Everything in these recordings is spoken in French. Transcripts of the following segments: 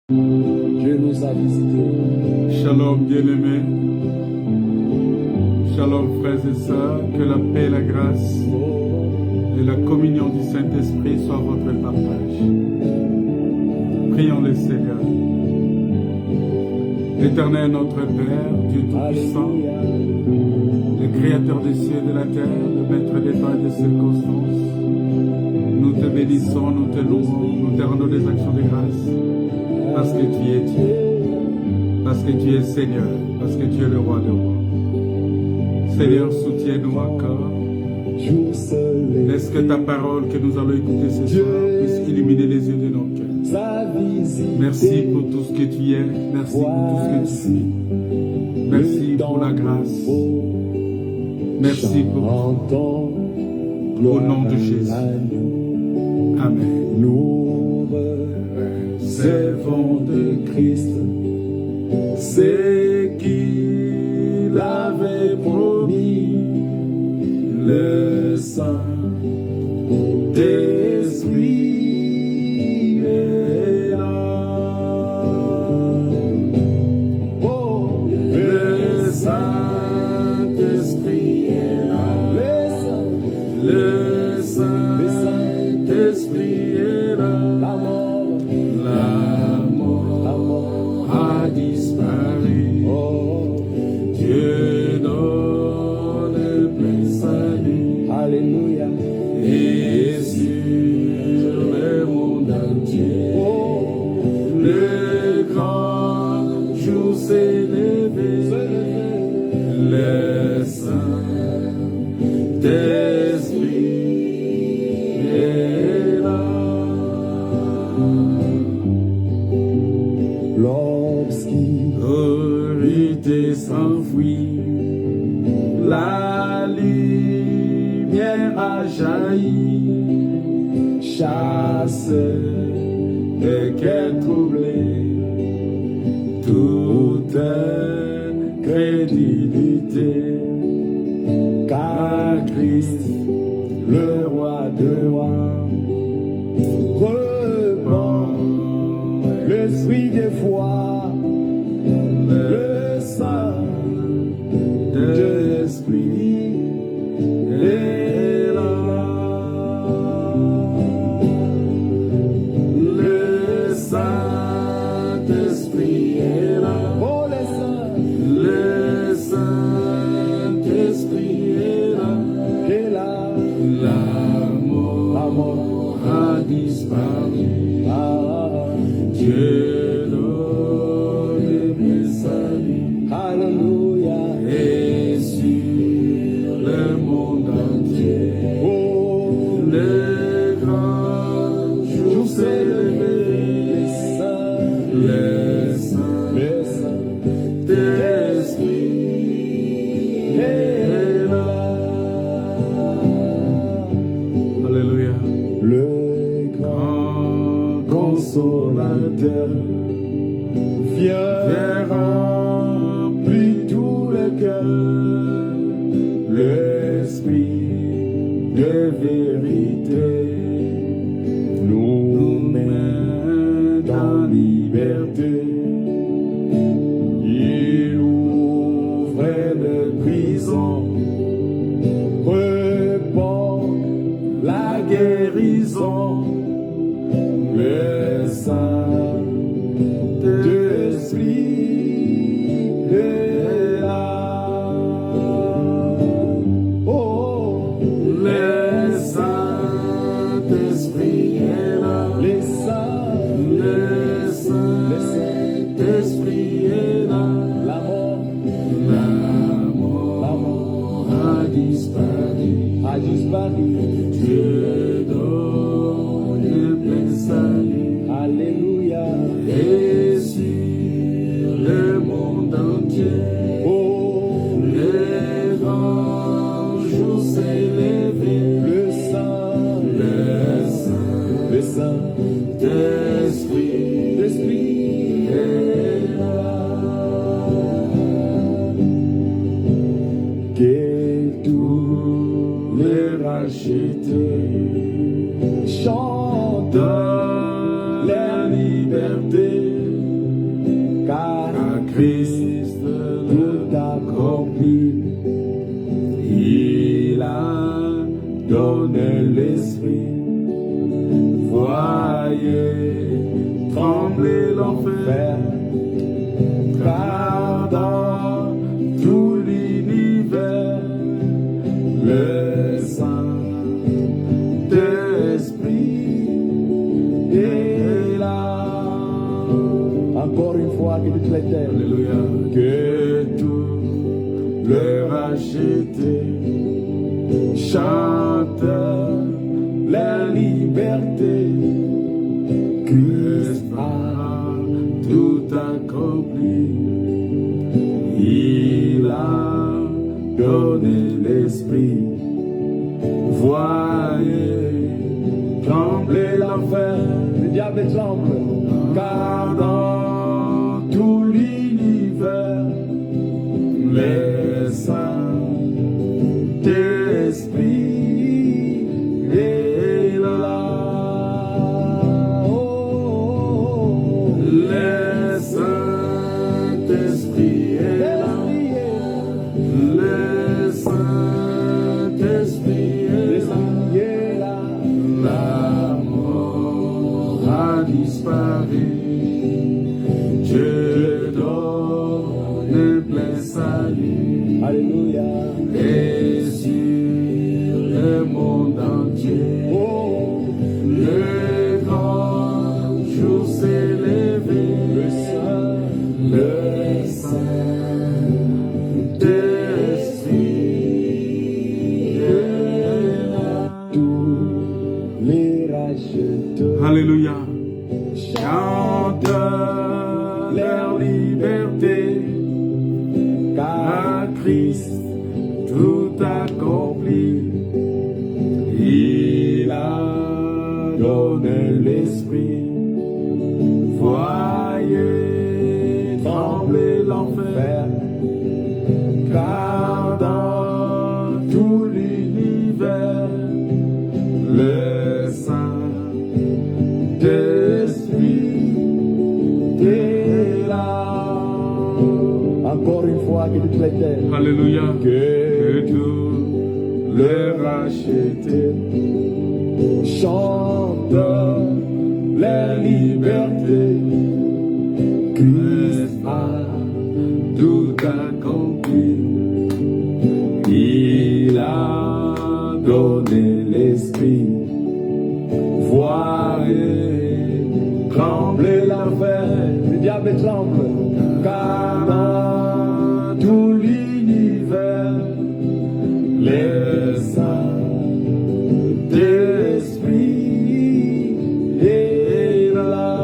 Dieu nous a visités. Shalom bien-aimés, shalom frères et sœurs, que la paix, la grâce et la communion du Saint-Esprit soient votre partage. Prions le Seigneur. L'Éternel notre Père, Dieu Tout-Puissant, le Créateur des cieux et de la terre, le Maître des temps et des circonstances, nous te bénissons, nous te louons, nous te rendons des actions de grâce, parce que tu es Dieu, parce que tu es Seigneur, parce que tu es le Roi des rois. Seigneur, soutiens-nous encore. Laisse que ta parole que nous allons écouter ce soir puisse illuminer les yeux de nos cœurs. Merci pour tout ce que tu es, merci pour tout ce que tu fais. Merci pour la grâce. Merci pour tout. Au nom de Jésus. Amen. Nous recevons de Christ ce qu'il avait promis, le Saint-Esprit est là. Oh, le Saint-Esprit est là. Le Saint-Esprit est là. La mort a disparu. Oh, Dieu donne plein salut. Alléluia. Et sur le monde entier, oh, le grand jour s'est levé. Le Saint-Esprit est là. L'obscurité s'enfuit, la lumière a jailli, chasse les cœurs troublés, toute crédulité, car Christ, le roi de rois, reprend l'esprit de foi, le Saint-Esprit est là. Le Saint-Esprit est là. Oh, le Saint-Esprit est là. La mort a disparu. Dieu donne le salut. Alléluia. Et sur le monde entier, oh, le grand jour s'est levé. Le Saint-Esprit est là. Alléluia. Le grand consolateur vient remplir tout le cœur, l'esprit de vérité nous met en liberté. Il ouvre les prisons, répand la guérison, le Saint-Esprit est là. Oh, le Saint-Esprit est là. Le Saint-Esprit Christ tout accompli. il a donné l'esprit. Voyez trembler l'enfer, car dans tout l'univers, le Saint-Esprit est là. Encore une fois, que toute la terre, Alléluia. Que tout le racheté chante la liberté. Christ a tout accompli. Il a donné l'esprit. Voyez trembler l'enfer, le diable tremble. car dans tout l'univers, le Saint-Esprit est là. Le Saint-Esprit est là. Le Saint-Esprit est là. La mort a disparu. Dieu donne un plein salut. Alléluia. Et sur le monde entier, le grand jour s'est levé. Le Saint-Esprit est là. Tous les racheteurs Alléluia. Chante leur liberté, car Christ tout accompli. Il a donné l'esprit. Voyez trembler l'enfer, car dans tout l'univers, le Saint-Esprit est là. encore une fois, que toute la terre, Alléluia. Que tout le racheté chante la liberté. Christ a tout accompli. Il a donné l'esprit. Voyez trembler l'enfer, le diable tremble. car dans tout l'univers, le Saint-Esprit est là.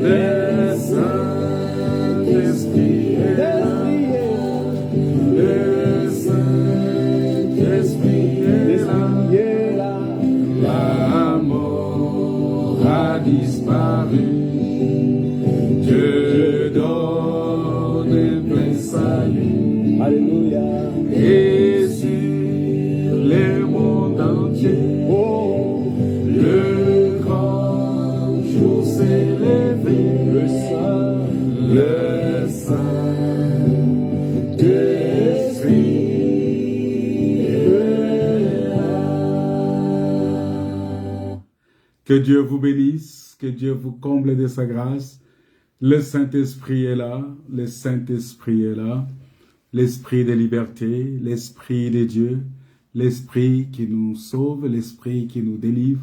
Le Saint-Esprit est là. Le Saint-Esprit est là. La mort a disparu. Dieu donne un plein salut. Alléluia. Et sur le monde entier, le grand jour s'est levé. Le Saint-Esprit est là. Que Dieu vous bénisse, que Dieu vous comble de sa grâce. Le Saint-Esprit est là, le Saint-Esprit est là. L'Esprit de liberté, l'Esprit de Dieu, l'Esprit qui nous sauve, l'Esprit qui nous délivre,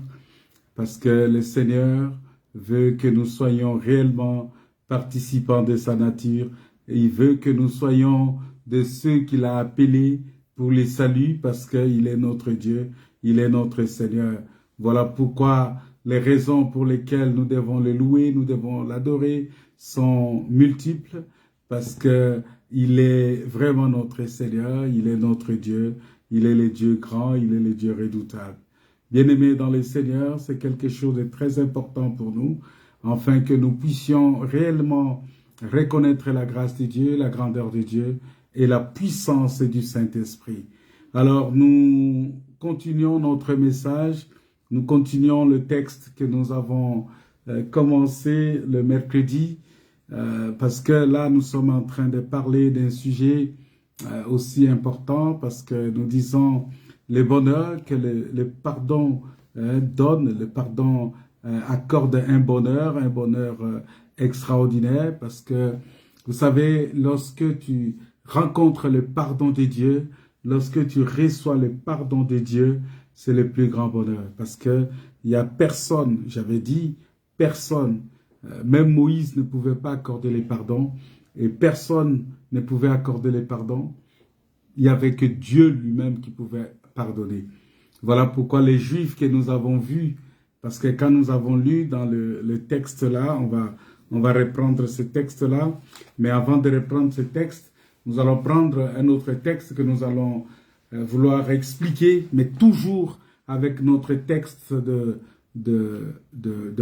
parce que le Seigneur veut que nous soyons réellement participants de sa nature, et il veut que nous soyons de ceux qu'il a appelés pour les saluts, parce qu'il est notre Dieu, il est notre Seigneur. Voilà pourquoi les raisons pour lesquelles nous devons le louer, nous devons l'adorer, sont multiples, parce que il est vraiment notre Seigneur, il est notre Dieu, il est le Dieu grand, il est le Dieu redoutable. Bien-aimés dans le Seigneur, c'est quelque chose de très important pour nous, afin que nous puissions réellement reconnaître la grâce de Dieu, la grandeur de Dieu et la puissance du Saint-Esprit. Alors, nous continuons notre message, nous continuons le texte que nous avons commencer le mercredi, parce que là, nous sommes en train de parler d'un sujet aussi important, parce que nous disons le bonheur que le pardon donne, le pardon accorde un bonheur extraordinaire, parce que vous savez, lorsque tu rencontres le pardon de Dieu, lorsque tu reçois le pardon de Dieu, c'est le plus grand bonheur. Parce que il n'y a personne, j'avais dit, personne, même Moïse ne pouvait pas accorder les pardons, et personne ne pouvait accorder les pardons. Il n'y avait que Dieu lui-même qui pouvait pardonner. Voilà pourquoi les Juifs que nous avons vus, parce que quand nous avons lu dans le texte là, on va reprendre ce texte-là, mais avant de reprendre ce texte, nous allons prendre un autre texte que nous allons vouloir expliquer, mais toujours avec notre texte de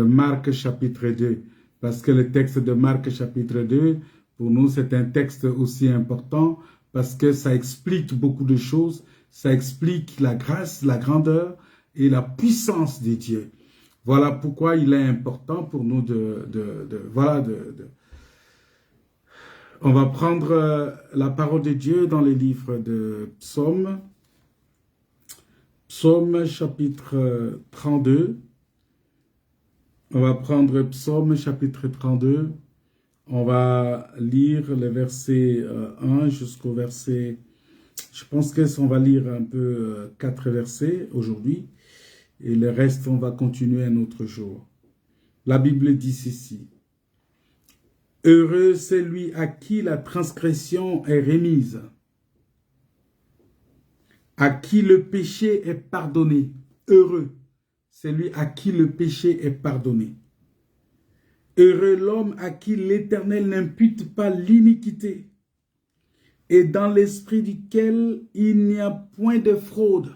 Marc chapitre 2. Parce que le texte de Marc chapitre 2, pour nous, c'est un texte aussi important, parce que ça explique beaucoup de choses, ça explique la grâce, la grandeur et la puissance de Dieu. Voilà pourquoi il est important pour nous on va prendre la parole de Dieu dans les livres de Psaume. Psaume chapitre 32. On va prendre Psaume chapitre 32. On va lire le verset 1 jusqu'au verset... Je pense qu'on va lire un peu 4 versets aujourd'hui. Et le reste, on va continuer un autre jour. La Bible dit ceci. Heureux celui à qui la transgression est remise, à qui le péché est pardonné. Heureux celui à qui le péché est pardonné. Heureux l'homme à qui l'Éternel n'impute pas l'iniquité et dans l'esprit duquel il n'y a point de fraude.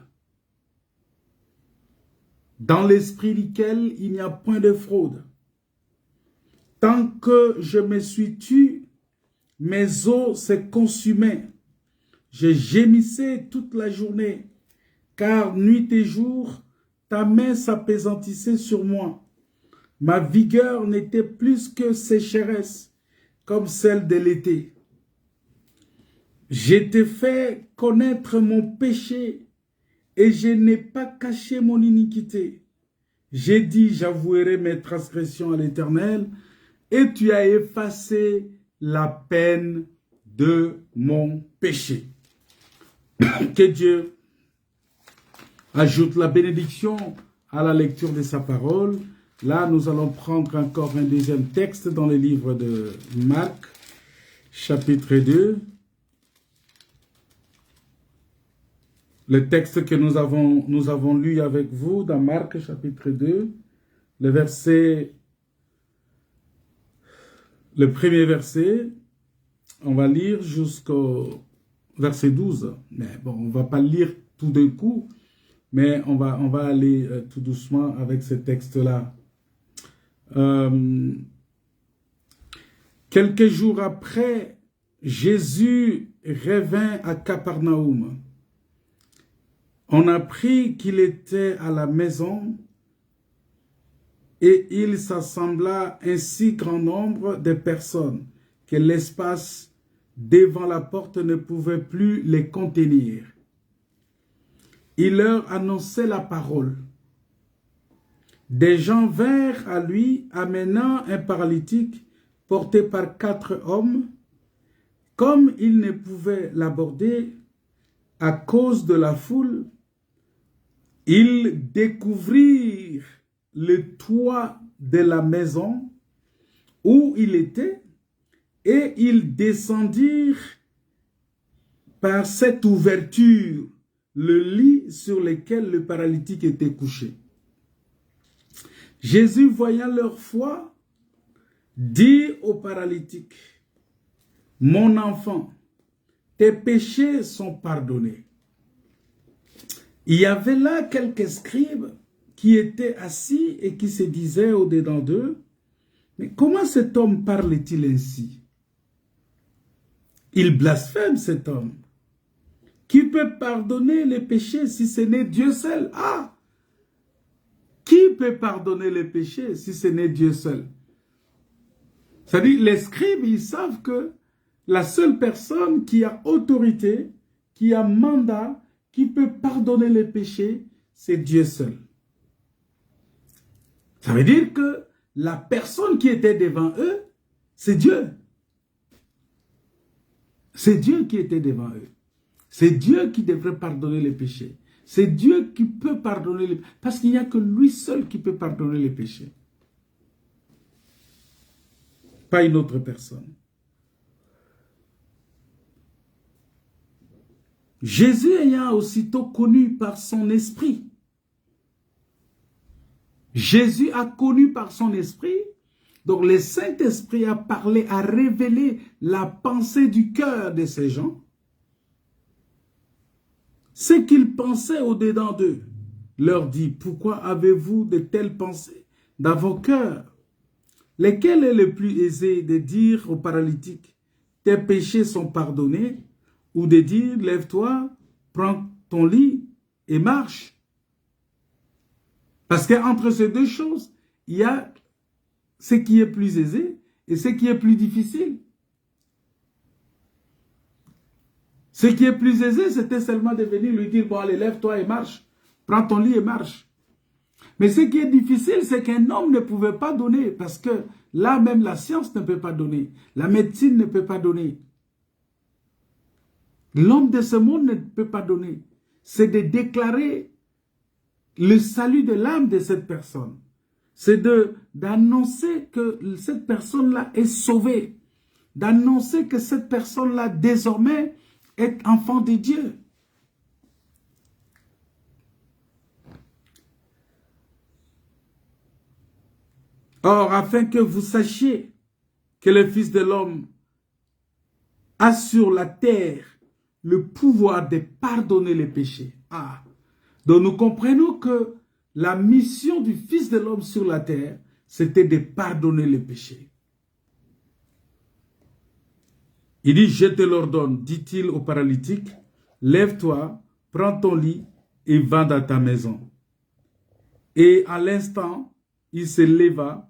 Dans l'esprit duquel il n'y a point de fraude. Tant que je me suis tu, mes os se consumaient. Je gémissais toute la journée, car nuit et jour, ta main s'appesantissait sur moi. Ma vigueur n'était plus que sécheresse, comme celle de l'été. Je t'ai fait connaître mon péché, et je n'ai pas caché mon iniquité. J'ai dit, j'avouerai mes transgressions à l'Éternel, et tu as effacé la peine de mon péché. Que Dieu ajoute la bénédiction à la lecture de sa parole. Là, nous allons prendre encore un deuxième texte dans le livre de Marc, chapitre 2. Le texte que nous avons lu avec vous dans Marc, chapitre 2, le premier verset, on va lire jusqu'au verset 12. Mais bon, on ne va pas lire tout d'un coup, mais on va aller tout doucement avec ce texte-là. Quelques jours après, Jésus revint à Capernaum. On apprit qu'il était à la maison et il s'assembla un si grand nombre de personnes que l'espace devant la porte ne pouvait plus les contenir. Il leur annonçait la parole. Des gens vinrent à lui amenant un paralytique porté par 4 hommes. Comme ils ne pouvaient l'aborder à cause de la foule, ils découvrirent le toit de la maison où il était et ils descendirent par cette ouverture le lit sur lequel le paralytique était couché. Jésus, voyant leur foi, dit au paralytique, « Mon enfant, tes péchés sont pardonnés. » Il y avait là quelques scribes qui étaient assis et qui se disaient au-dedans d'eux, « Mais comment cet homme parle-t-il ainsi? Il blasphème cet homme. Qui peut pardonner les péchés si ce n'est Dieu seul? » Ah! Qui peut pardonner les péchés si ce n'est Dieu seul? C'est-à-dire, les scribes, ils savent que la seule personne qui a autorité, qui a mandat, qui peut pardonner les péchés, c'est Dieu seul. Ça veut dire que la personne qui était devant eux, c'est Dieu. C'est Dieu qui était devant eux. C'est Dieu qui devrait pardonner les péchés. C'est Dieu qui peut pardonner les péchés. Parce qu'il n'y a que lui seul qui peut pardonner les péchés. Pas une autre personne. Jésus ayant aussitôt connu par son esprit. Jésus a connu par son esprit. Donc le Saint-Esprit a parlé, a révélé la pensée du cœur de ces gens. Ce qu'ils pensaient au-dedans d'eux, leur dit, pourquoi avez-vous de telles pensées dans vos cœurs? Lequel est le plus aisé de dire au paralytique, tes péchés sont pardonnés, ou de dire, lève-toi, prends ton lit et marche? Parce qu'entre ces deux choses, il y a ce qui est plus aisé et ce qui est plus difficile. Ce qui est plus aisé, c'était seulement de venir lui dire, bon allez, lève-toi et marche, prends ton lit et marche. Mais ce qui est difficile, c'est qu'un homme ne pouvait pas donner, parce que là même la science ne peut pas donner, la médecine ne peut pas donner. L'homme de ce monde ne peut pas donner. C'est de déclarer le salut de l'âme de cette personne. C'est d'annoncer que cette personne-là est sauvée. D'annoncer que cette personne-là, désormais, est enfant de Dieu. Or, afin que vous sachiez que le Fils de l'homme a sur la terre le pouvoir de pardonner les péchés. Ah. Donc nous comprenons que la mission du Fils de l'homme sur la terre, c'était de pardonner les péchés. Il dit, je te l'ordonne, dit-il au paralytique, lève-toi, prends ton lit et va dans ta maison. Et à l'instant, il se leva,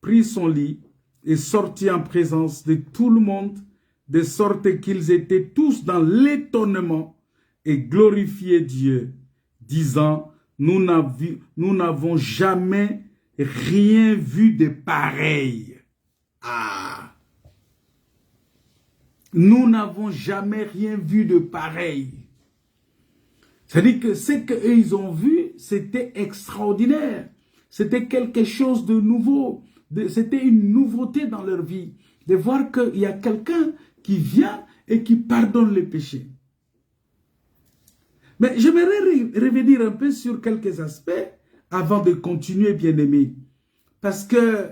prit son lit et sortit en présence de tout le monde, de sorte qu'ils étaient tous dans l'étonnement et glorifiaient Dieu, disant, nous n'avons jamais rien vu de pareil. Ah! Nous n'avons jamais rien vu de pareil. C'est-à-dire que ce qu'ils ont vu, c'était extraordinaire. C'était quelque chose de nouveau. C'était une nouveauté dans leur vie. De voir qu'il y a quelqu'un qui vient et qui pardonne les péchés. Mais j'aimerais revenir un peu sur quelques aspects avant de continuer, bien-aimés. Parce que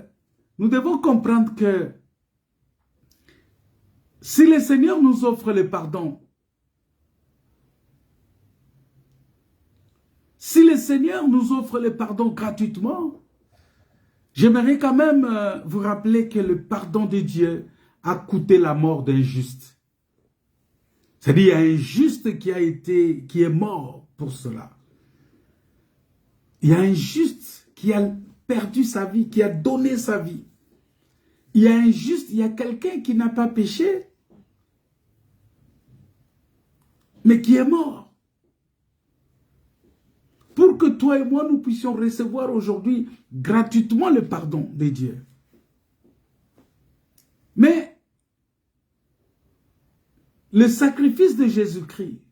nous devons comprendre que si le Seigneur nous offre le pardon, si le Seigneur nous offre le pardon gratuitement, j'aimerais quand même vous rappeler que le pardon de Dieu a coûté la mort d'un juste. C'est-à-dire, il y a un juste qui est mort pour cela. Il y a un juste qui a perdu sa vie, qui a donné sa vie. Il y a un juste, il y a quelqu'un qui n'a pas péché, mais qui est mort. Pour que toi et moi, nous puissions recevoir aujourd'hui gratuitement le pardon de Dieu. Mais le sacrifice de Jésus-Christ,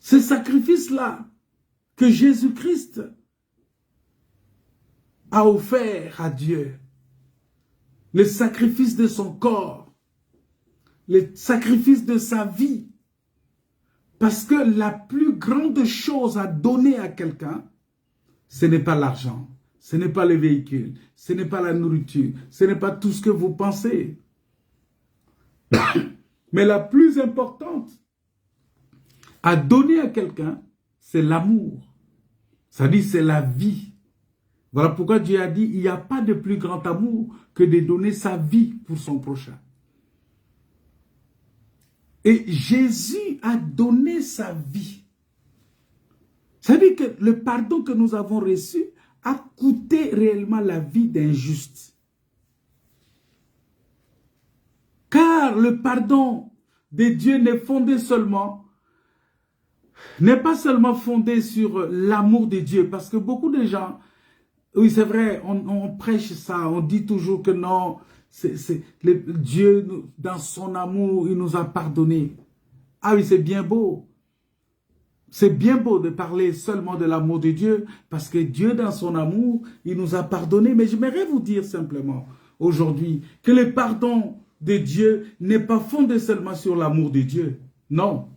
ce sacrifice-là que Jésus-Christ a offert à Dieu, le sacrifice de son corps, le sacrifice de sa vie, parce que la plus grande chose à donner à quelqu'un, ce n'est pas l'argent, ce n'est pas le véhicule, ce n'est pas la nourriture, ce n'est pas tout ce que vous pensez. Mais la plus importante à donner à quelqu'un, c'est l'amour. Ça dit, c'est la vie. Voilà pourquoi Dieu a dit, il n'y a pas de plus grand amour que de donner sa vie pour son prochain. Et Jésus a donné sa vie. Ça veut dire que le pardon que nous avons reçu a coûté réellement la vie d'un juste. Car le pardon de Dieu n'est pas seulement fondé sur l'amour de Dieu, parce que beaucoup de gens, oui c'est vrai, on prêche ça, on dit toujours que non, Dieu, dans son amour, il nous a pardonné. Ah oui, c'est bien beau. C'est bien beau de parler seulement de l'amour de Dieu, parce que Dieu, dans son amour, il nous a pardonné. Mais j'aimerais vous dire simplement, aujourd'hui, que le pardon de Dieu n'est pas fondé seulement sur l'amour de Dieu. Non.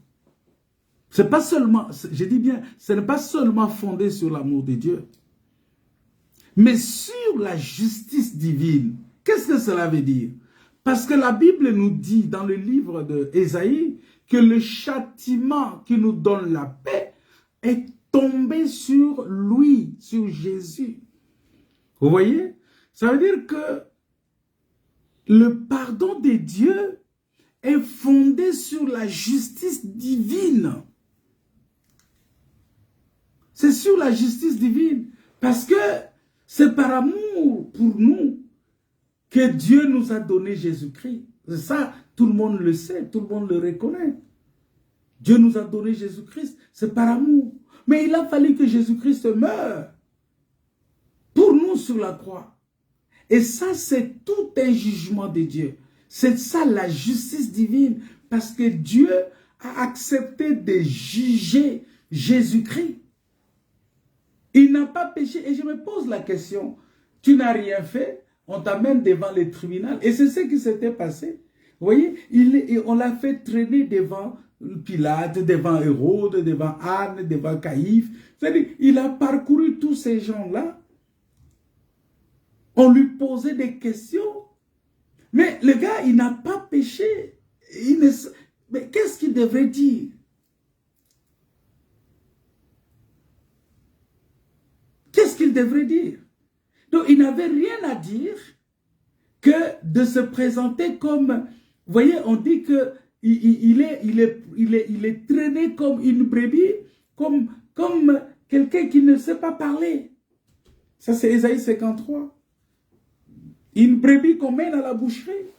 C'est pas seulement, je dis bien, ce n'est pas seulement fondé sur l'amour de Dieu, mais sur la justice divine. Qu'est-ce que cela veut dire? Parce que la Bible nous dit dans le livre d'Ésaïe que le châtiment qui nous donne la paix est tombé sur lui, sur Jésus. Vous voyez? Ça veut dire que le pardon de Dieu est fondé sur la justice divine. C'est sur la justice divine. Parce que c'est par amour pour nous que Dieu nous a donné Jésus-Christ. Ça, tout le monde le sait, tout le monde le reconnaît. Dieu nous a donné Jésus-Christ, c'est par amour. Mais il a fallu que Jésus-Christ meure pour nous sur la croix. Et ça, c'est tout un jugement de Dieu. C'est ça la justice divine. Parce que Dieu a accepté de juger Jésus-Christ. Il n'a pas péché. Et je me pose la question, tu n'as rien fait, on t'amène devant le tribunal. Et c'est ce qui s'était passé. Vous voyez, on l'a fait traîner devant Pilate, devant Hérode, devant Anne, devant Caïphe. C'est-à-dire, il a parcouru tous ces gens-là. On lui posait des questions. Mais le gars, il n'a pas péché. Mais qu'est-ce qu'il devrait dire? Qu'est-ce qu'il devrait dire? Donc, il n'avait rien à dire que de se présenter comme... Vous voyez, on dit que il est traîné comme une brebis, comme quelqu'un qui ne sait pas parler. Ça, c'est Ésaïe 53. Une brebis qu'on mène à la boucherie,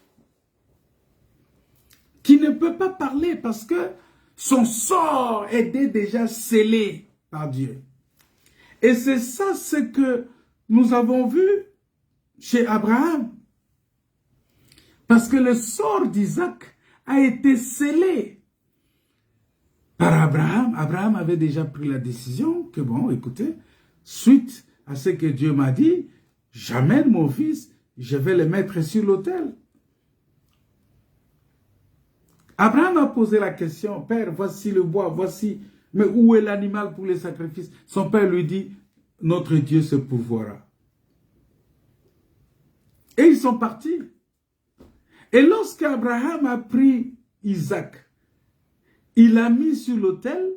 qui ne peut pas parler parce que son sort était déjà scellé par Dieu. Et c'est ça ce que nous avons vu chez Abraham. Parce que le sort d'Isaac a été scellé par Abraham. Abraham avait déjà pris la décision que bon, écoutez, suite à ce que Dieu m'a dit, j'amène mon fils, je vais le mettre sur l'autel. Abraham a posé la question, Père, voici le bois, voici, mais où est l'animal pour les sacrifices? Son père lui dit, notre Dieu se pourvoira. Et ils sont partis. Et lorsqu'Abraham a pris Isaac, il l'a mis sur l'autel,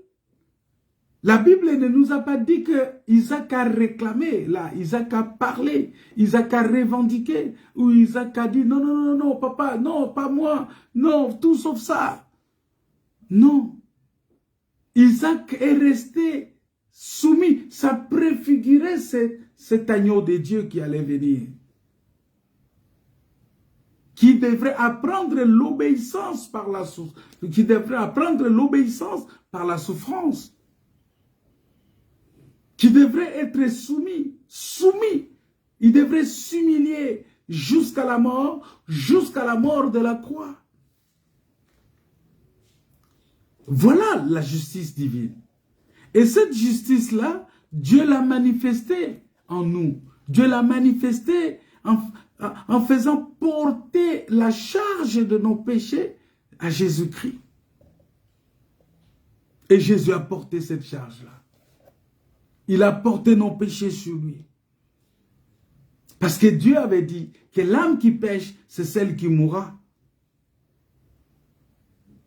la Bible ne nous a pas dit que Isaac a réclamé, là, Isaac a parlé, Isaac a revendiqué, ou Isaac a dit, non, non, non, non, papa, non, pas moi, non, tout sauf ça. Non. Isaac est resté soumis, ça préfigurait cet agneau de Dieu qui allait venir, qui devrait apprendre l'obéissance par la souffrance, qui devrait être soumis. Il devrait s'humilier jusqu'à la mort de la croix. Voilà la justice divine. Et cette justice-là, Dieu l'a manifestée en nous. Dieu l'a manifestée en faisant porter la charge de nos péchés à Jésus-Christ. Et Jésus a porté cette charge-là. Il a porté nos péchés sur lui. Parce que Dieu avait dit que l'âme qui pêche, c'est celle qui mourra.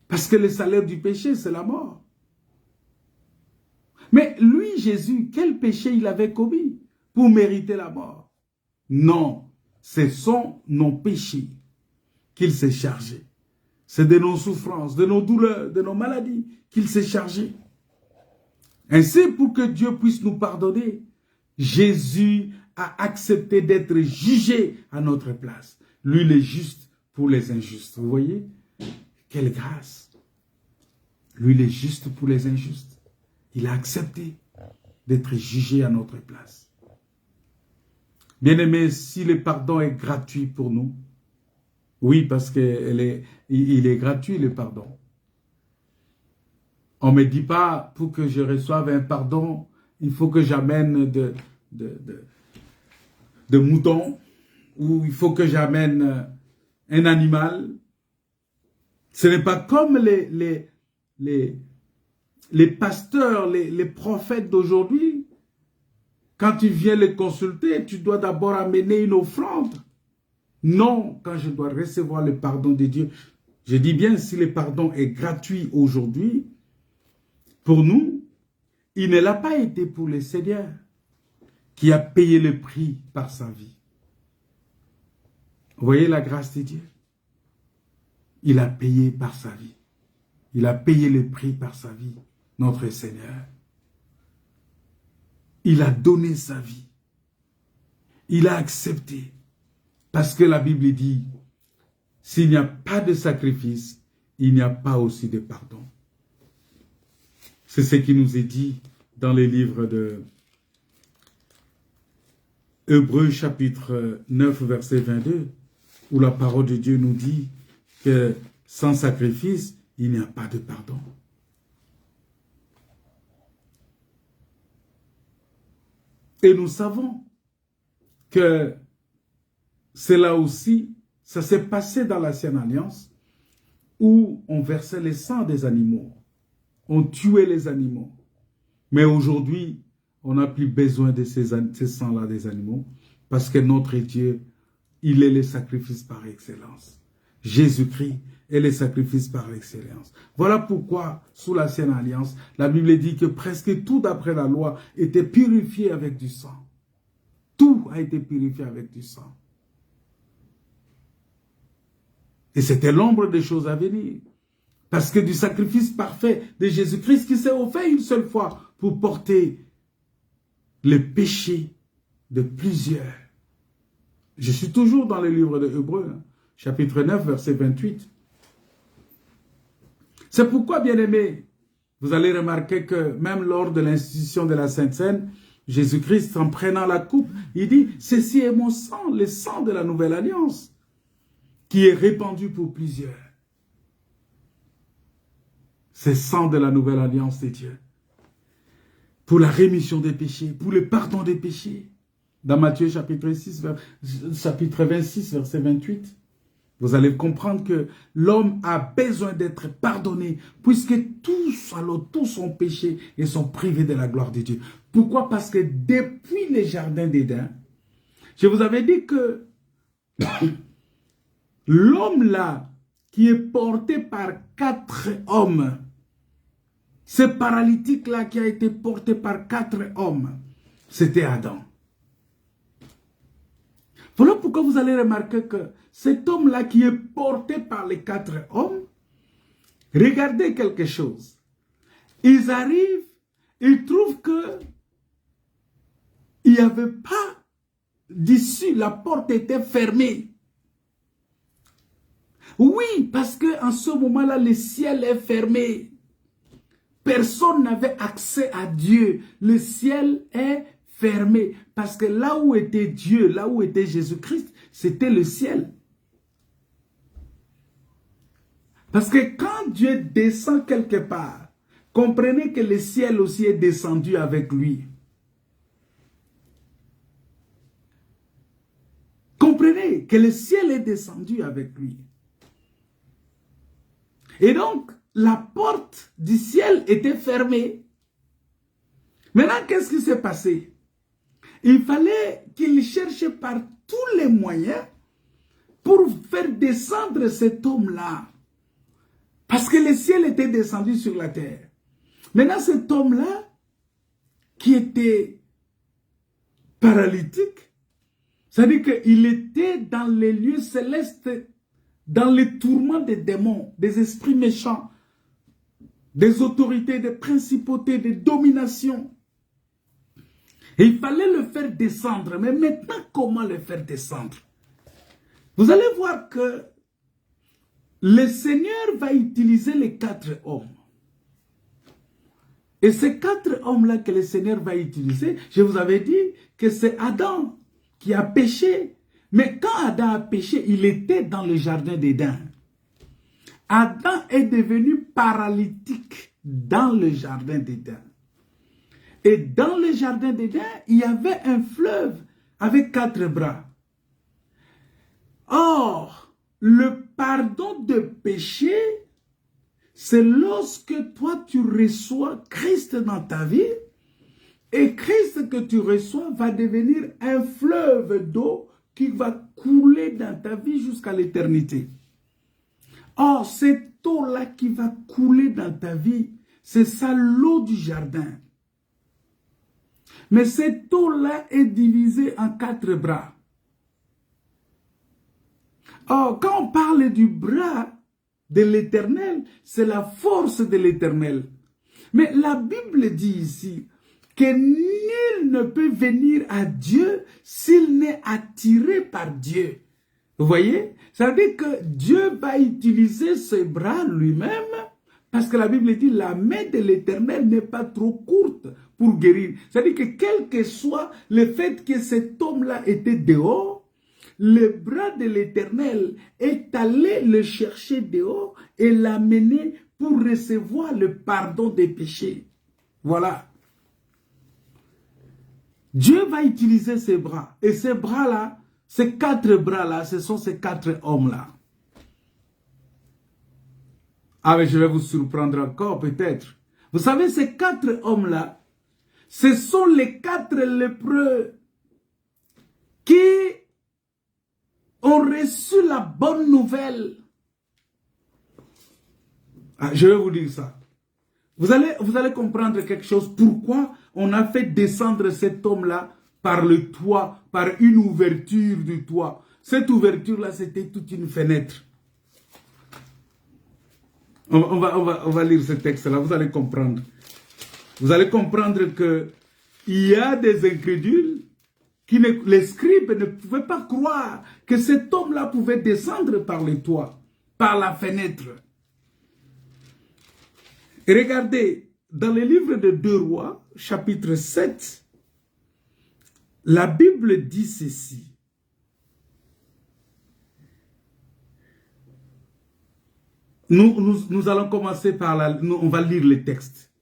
Parce que le salaire du péché, c'est la mort. Mais lui, Jésus, quel péché il avait commis pour mériter la mort? Non, ce sont nos péchés qu'il s'est chargé. C'est de nos souffrances, de nos douleurs, de nos maladies qu'il s'est chargé. Ainsi, pour que Dieu puisse nous pardonner, Jésus a accepté d'être jugé à notre place. Lui, il est juste pour les injustes. Vous voyez? Quelle grâce. Lui, il est juste pour les injustes. Il a accepté d'être jugé à notre place. Bien-aimés, si le pardon est gratuit pour nous, oui, parce qu'il est gratuit, le pardon. On ne me dit pas, pour que je reçoive un pardon, il faut que j'amène de moutons, ou il faut que j'amène un animal. Ce n'est pas comme les pasteurs, les prophètes d'aujourd'hui. Quand tu viens les consulter, tu dois d'abord amener une offrande. Non, quand je dois recevoir le pardon de Dieu, je dis bien, si le pardon est gratuit aujourd'hui, pour nous, il ne l'a pas été pour le Seigneur, qui a payé le prix par sa vie. Vous voyez la grâce de Dieu? Il a payé par sa vie. Il a payé le prix par sa vie, notre Seigneur. Il a donné sa vie. Il a accepté. Parce que la Bible dit, s'il n'y a pas de sacrifice, il n'y a pas aussi de pardon. C'est ce qui nous est dit dans les livres de Hébreux chapitre 9, verset 22, où la parole de Dieu nous dit que sans sacrifice, il n'y a pas de pardon. Et nous savons que cela aussi, ça s'est passé dans l'Ancienne Alliance, où on versait le sang des animaux, on tuait les animaux. Mais aujourd'hui, on n'a plus besoin de ces sangs-là des animaux, parce que notre Dieu, il est le sacrifice par excellence. Jésus-Christ est le sacrifice par excellence. Voilà pourquoi, sous l'Ancienne Alliance, la Bible dit que presque tout d'après la loi était purifié avec du sang. Tout a été purifié avec du sang. Et c'était l'ombre des choses à venir. Parce que du sacrifice parfait de Jésus-Christ qui s'est offert une seule fois pour porter le péché de plusieurs. Je suis toujours dans le livre de Hébreux, chapitre 9, verset 28. C'est pourquoi, bien-aimés, vous allez remarquer que même lors de l'institution de la Sainte Seine, Jésus-Christ, en prenant la coupe, il dit, ceci est mon sang, le sang de la nouvelle alliance, qui est répandu pour plusieurs. C'est le sang de la nouvelle alliance de Dieu. Pour la rémission des péchés, pour le pardon des péchés. Dans Matthieu chapitre 26, verset 28, vous allez comprendre que l'homme a besoin d'être pardonné, puisque tous ont péché et sont privés de la gloire de Dieu. Pourquoi? Parce que depuis le jardin d'Éden, je vous avais dit que l'homme là, qui est porté par 4 hommes, ce paralytique là qui a été porté par 4 hommes, c'était Adam. Voilà pourquoi vous allez remarquer que cet homme-là qui est porté par les 4 hommes, regardez quelque chose. Ils arrivent, ils trouvent que il n'y avait pas d'issue, la porte était fermée. Oui, parce qu'en ce moment-là, le ciel est fermé. Personne n'avait accès à Dieu. Le ciel est fermé. Parce que là où était Dieu, là où était Jésus-Christ, c'était le ciel. Parce que quand Dieu descend quelque part, comprenez que le ciel aussi est descendu avec lui. Comprenez que le ciel est descendu avec lui. Et donc, la porte du ciel était fermée. Maintenant, qu'est-ce qui s'est passé? Il fallait qu'il cherche par tous les moyens pour faire descendre cet homme-là. Parce que le ciel était descendu sur la terre. Maintenant, cet homme-là, qui était paralytique, c'est-à-dire qu'il était dans les lieux célestes, dans les tourments des démons, des esprits méchants, des autorités, des principautés, des dominations. Et il fallait le faire descendre. Mais maintenant, comment le faire descendre? Vous allez voir que le Seigneur va utiliser les 4 hommes. Et ces 4 hommes-là que le Seigneur va utiliser, je vous avais dit que c'est Adam qui a péché. Mais quand Adam a péché, il était dans le jardin d'Éden. Adam est devenu paralytique dans le jardin d'Éden. Et dans le jardin d'Éden, il y avait un fleuve avec 4 bras. Or, le pardon de péché, c'est lorsque toi tu reçois Christ dans ta vie, et Christ que tu reçois va devenir un fleuve d'eau qui va couler dans ta vie jusqu'à l'éternité. Or, cette eau-là qui va couler dans ta vie, c'est ça l'eau du jardin. Mais cette eau-là est divisée en 4 bras. Or, quand on parle du bras de l'Éternel, c'est la force de l'Éternel. Mais la Bible dit ici que nul ne peut venir à Dieu s'il n'est attiré par Dieu. Vous voyez? Ça veut dire que Dieu va utiliser ses bras lui-même, parce que la Bible dit la main de l'Éternel n'est pas trop courte pour guérir. C'est-à-dire que quel que soit le fait que cet homme-là était dehors, le bras de l'Éternel est allé le chercher dehors et l'amener pour recevoir le pardon des péchés. Voilà. Dieu va utiliser ses bras. Et ces bras-là, ces 4 bras-là, ce sont ces 4 hommes-là. Ah, mais je vais vous surprendre encore peut-être. Vous savez, ces 4 hommes-là, ce sont les 4 lépreux qui ont reçu la bonne nouvelle. Ah, je vais vous dire ça. Vous allez comprendre quelque chose. Pourquoi on a fait descendre cet homme-là par le toit, par une ouverture du toit. Cette ouverture-là, c'était toute une fenêtre. On va lire ce texte-là, vous allez comprendre. Vous allez comprendre qu'il y a des incrédules qui les scribes ne pouvaient pas croire que cet homme-là pouvait descendre par le toit, par la fenêtre. Et regardez, dans le livre de 2 Rois, chapitre 7, la Bible dit ceci. Nous allons commencer par on va lire le texte.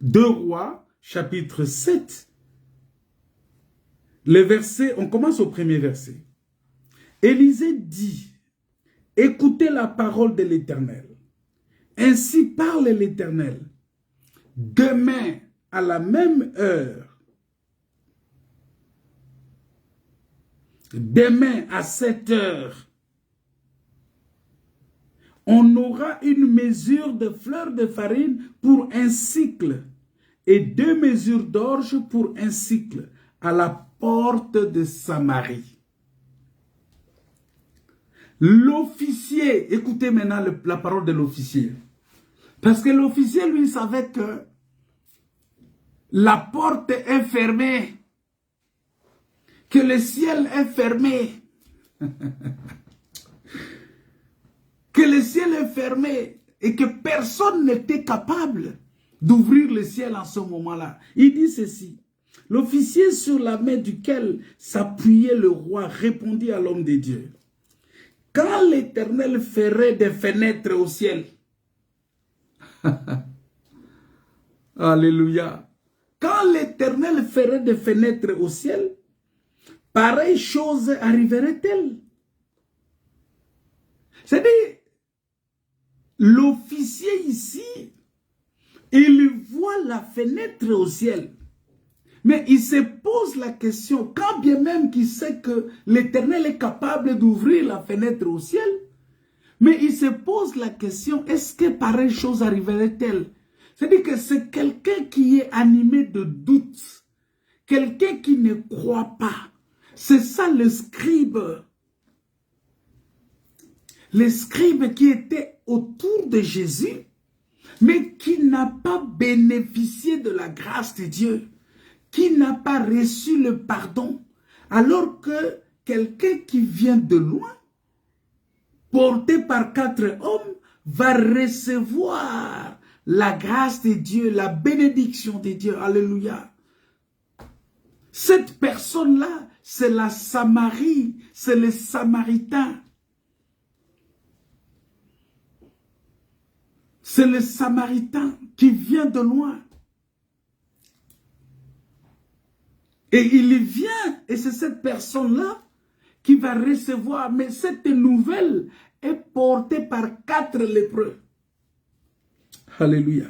2 Rois, chapitre 7. Le verset, on commence au premier verset. Élisée dit, écoutez la parole de l'Éternel. Ainsi parle l'Éternel. Demain, à la même heure, demain à 7 heures, on aura une mesure de fleur de farine pour un cycle et 2 mesures d'orge pour un cycle à la porte de Samarie. L'officier, écoutez maintenant la parole de l'officier. Parce que l'officier, lui, savait que la porte est fermée, que le ciel est fermé, que le ciel est fermé et que personne n'était capable d'ouvrir le ciel en ce moment-là. Il dit ceci. L'officier sur la main duquel s'appuyait le roi répondit à l'homme de Dieu. Quand l'Éternel ferait des fenêtres au ciel, alléluia. Quand l'Éternel ferait des fenêtres au ciel, pareille chose arriverait-elle? C'est-à-dire, l'officier ici, il voit la fenêtre au ciel. Mais il se pose la question, quand bien même qu'il sait que l'Éternel est capable d'ouvrir la fenêtre au ciel, mais il se pose la question, est-ce que pareille chose arriverait-elle? C'est-à-dire que c'est quelqu'un qui est animé de doute, quelqu'un qui ne croit pas. C'est ça le scribe. Le scribe qui était autour de Jésus, mais qui n'a pas bénéficié de la grâce de Dieu, qui n'a pas reçu le pardon, alors que quelqu'un qui vient de loin, porté par 4 hommes, va recevoir la grâce de Dieu, la bénédiction de Dieu. Alléluia. Cette personne-là, c'est la Samarie, c'est le Samaritain. C'est le Samaritain qui vient de loin. Et il vient, et c'est cette personne-là qui va recevoir, mais cette nouvelle est portée par 4 lépreux. Alléluia.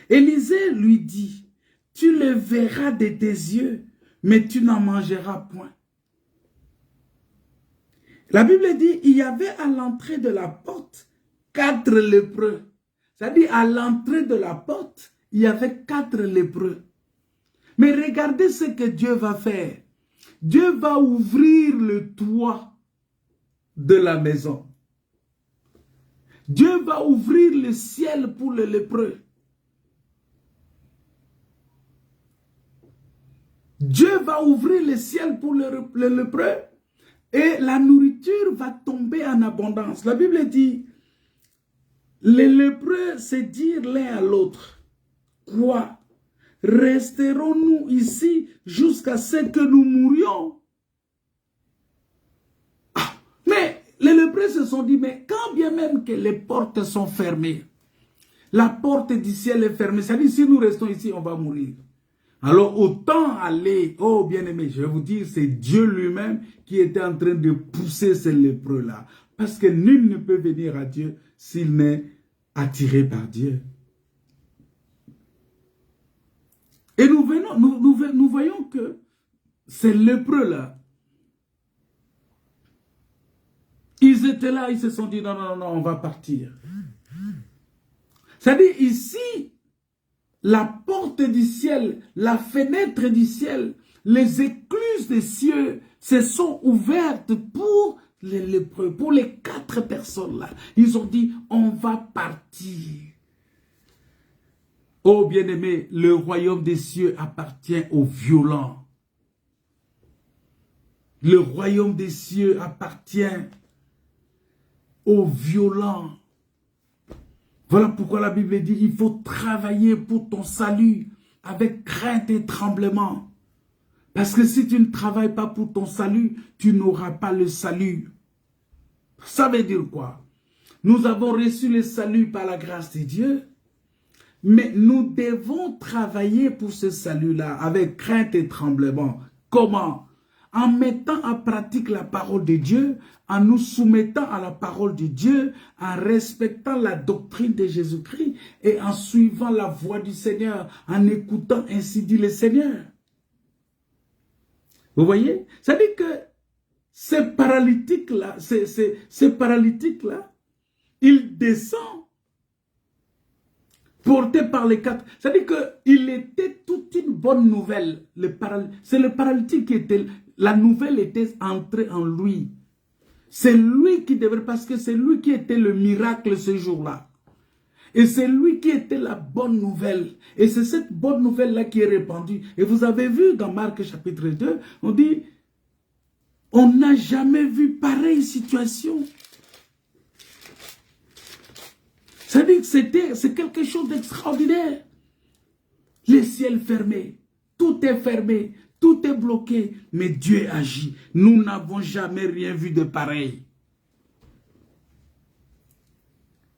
Élisée lui dit, tu le verras de tes yeux, mais tu n'en mangeras point. La Bible dit, il y avait à l'entrée de la porte 4 lépreux. C'est-à-dire, à l'entrée de la porte, il y avait 4 lépreux. Mais regardez ce que Dieu va faire. Dieu va ouvrir le toit de la maison. Dieu va ouvrir le ciel pour le lépreux. Dieu va ouvrir le ciel pour le lépreux et la nourriture va tomber en abondance. La Bible dit, les lépreux se dirent l'un à l'autre, quoi? Resterons-nous ici jusqu'à ce que nous mourions? Ah, mais les lépreux se sont dit, mais quand bien même que les portes sont fermées, la porte du ciel est fermée, c'est-à-dire si nous restons ici, on va mourir. Alors autant aller, oh bien-aimé, je vais vous dire, c'est Dieu lui-même qui était en train de pousser ces lépreux-là. Parce que nul ne peut venir à Dieu s'il n'est attiré par Dieu. Et nous voyons que ces lépreux-là, ils étaient là, ils se sont dit, non, non, non, on va partir. C'est-à-dire ici, la porte du ciel, la fenêtre du ciel, les écluses des cieux se sont ouvertes pour les lépreux, pour les 4 personnes-là. Ils ont dit, on va partir. Oh bien-aimé, le royaume des cieux appartient aux violents. Le royaume des cieux appartient aux violents. Voilà pourquoi la Bible dit, il faut travailler pour ton salut avec crainte et tremblement. Parce que si tu ne travailles pas pour ton salut, tu n'auras pas le salut. Ça veut dire quoi? Nous avons reçu le salut par la grâce de Dieu, mais nous devons travailler pour ce salut-là avec crainte et tremblement. Comment? En mettant en pratique la parole de Dieu, en nous soumettant à la parole de Dieu, en respectant la doctrine de Jésus-Christ et en suivant la voix du Seigneur, en écoutant ainsi dit le Seigneur. Vous voyez? C'est-à-dire que ces paralytiques-là, ils descendent porté par les 4. C'est-à-dire qu'il était toute une bonne nouvelle. C'est le paralytique qui était... La nouvelle était entrée en lui. C'est lui qui devrait... Parce que c'est lui qui était le miracle ce jour-là. Et c'est lui qui était la bonne nouvelle. Et c'est cette bonne nouvelle-là qui est répandue. Et vous avez vu dans Marc chapitre 2, on dit... On n'a jamais vu pareille situation. C'est-à-dire que c'est quelque chose d'extraordinaire. Les ciels fermés, tout est fermé, tout est bloqué, mais Dieu agit. Nous n'avons jamais rien vu de pareil.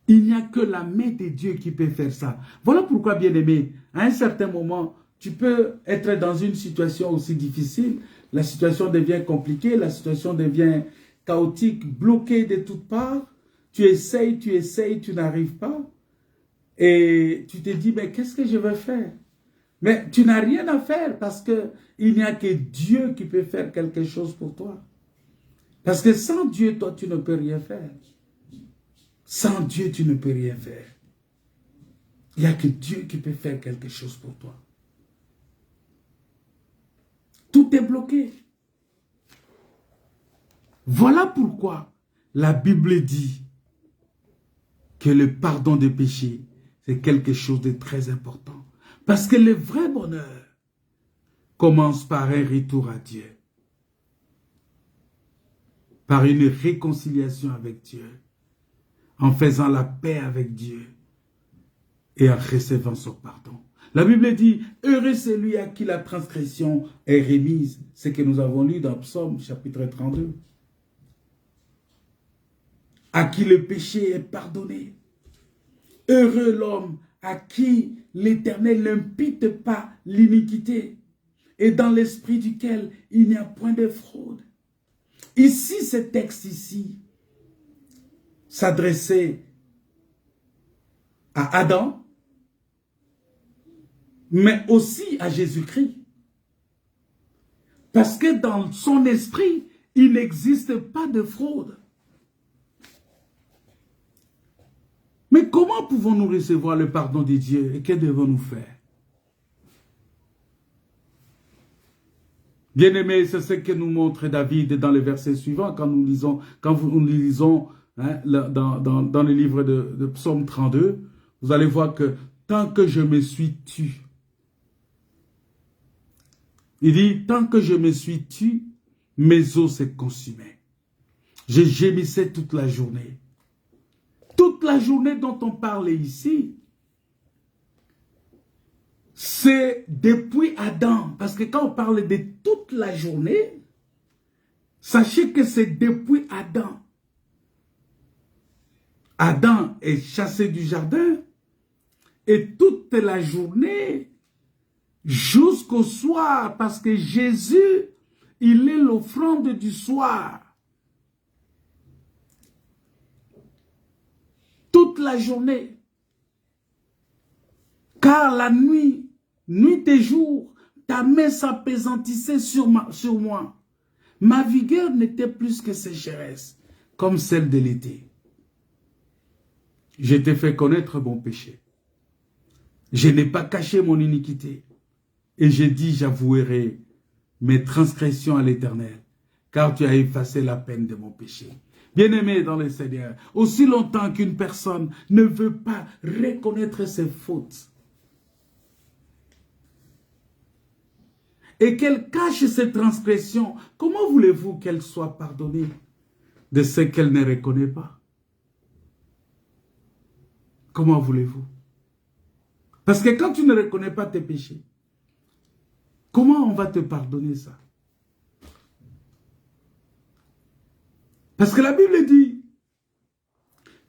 Il n'y a que la main de Dieu qui peut faire ça. Voilà pourquoi, bien-aimé, à un certain moment, tu peux être dans une situation aussi difficile, la situation devient compliquée, la situation devient chaotique, bloquée de toutes parts. Tu essayes, tu n'arrives pas. Et tu te dis, mais qu'est-ce que je vais faire? Mais tu n'as rien à faire parce qu'il n'y a que Dieu qui peut faire quelque chose pour toi. Parce que sans Dieu, toi, tu ne peux rien faire. Sans Dieu, tu ne peux rien faire. Il n'y a que Dieu qui peut faire quelque chose pour toi. Tout est bloqué. Voilà pourquoi la Bible dit que le pardon des péchés c'est quelque chose de très important. Parce que le vrai bonheur commence par un retour à Dieu. Par une réconciliation avec Dieu. En faisant la paix avec Dieu. Et en recevant son pardon. La Bible dit, heureux celui à qui la transgression est remise. Ce que nous avons lu dans Psaume chapitre 32. À qui le péché est pardonné. Heureux l'homme à qui l'Éternel n'impute pas l'iniquité et dans l'esprit duquel il n'y a point de fraude. Ici, ce texte ici s'adressait à Adam, mais aussi à Jésus-Christ. Parce que dans son esprit, il n'existe pas de fraude. Mais comment pouvons-nous recevoir le pardon de Dieu et que devons-nous faire? Bien-aimés, c'est ce que nous montre David dans le verset suivant quand nous lisons hein, dans le livre de Psaume 32. Vous allez voir que tant que je me suis tu, il dit, tant que je me suis tu, mes os se consumaient. Je gémissais toute la journée. Toute la journée dont on parle ici, c'est depuis Adam. Parce que quand on parle de toute la journée, sachez que c'est depuis Adam. Adam est chassé du jardin et toute la journée, jusqu'au soir, parce que Jésus, il est l'offrande du soir. Toute la journée. Car la nuit, nuit et jour, ta main s'appesantissait sur moi. Ma vigueur n'était plus que sécheresse, comme celle de l'été. Je t'ai fait connaître mon péché. Je n'ai pas caché mon iniquité. Et j'ai dit, j'avouerai mes transgressions à l'Éternel, car tu as effacé la peine de mon péché. Bien-aimé dans le Seigneur, aussi longtemps qu'une personne ne veut pas reconnaître ses fautes et qu'elle cache ses transgressions, comment voulez-vous qu'elle soit pardonnée de ce qu'elle ne reconnaît pas? Comment voulez-vous? Parce que quand tu ne reconnais pas tes péchés, comment on va te pardonner ça? Parce que la Bible dit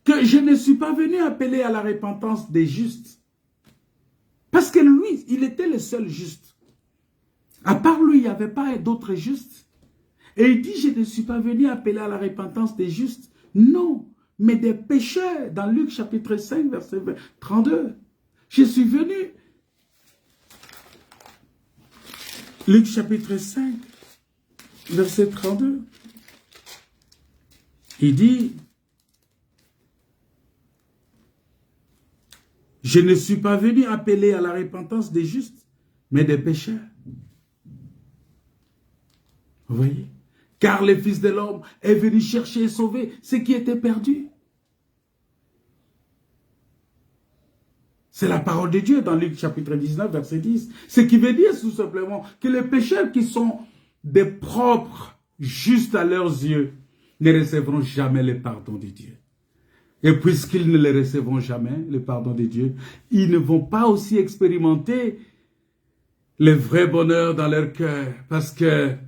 que je ne suis pas venu appeler à la repentance des justes. Parce que lui, il était le seul juste. À part lui, il n'y avait pas d'autres justes. Et il dit, je ne suis pas venu appeler à la repentance des justes. Non, mais des pécheurs. Dans Luc chapitre 5, verset 32. Je suis venu. Luc chapitre 5, verset 32. Il dit, je ne suis pas venu appeler à la repentance des justes, mais des pécheurs. Vous voyez? Car le Fils de l'homme est venu chercher et sauver ce qui était perdu. C'est la parole de Dieu dans Luc chapitre 19, verset 10. Ce qui veut dire tout simplement que les pécheurs qui sont des propres, justes à leurs yeux, ne recevront jamais le pardon de Dieu. Et puisqu'ils ne le recevront jamais, le pardon de Dieu, ils ne vont pas aussi expérimenter le vrai bonheur dans leur cœur.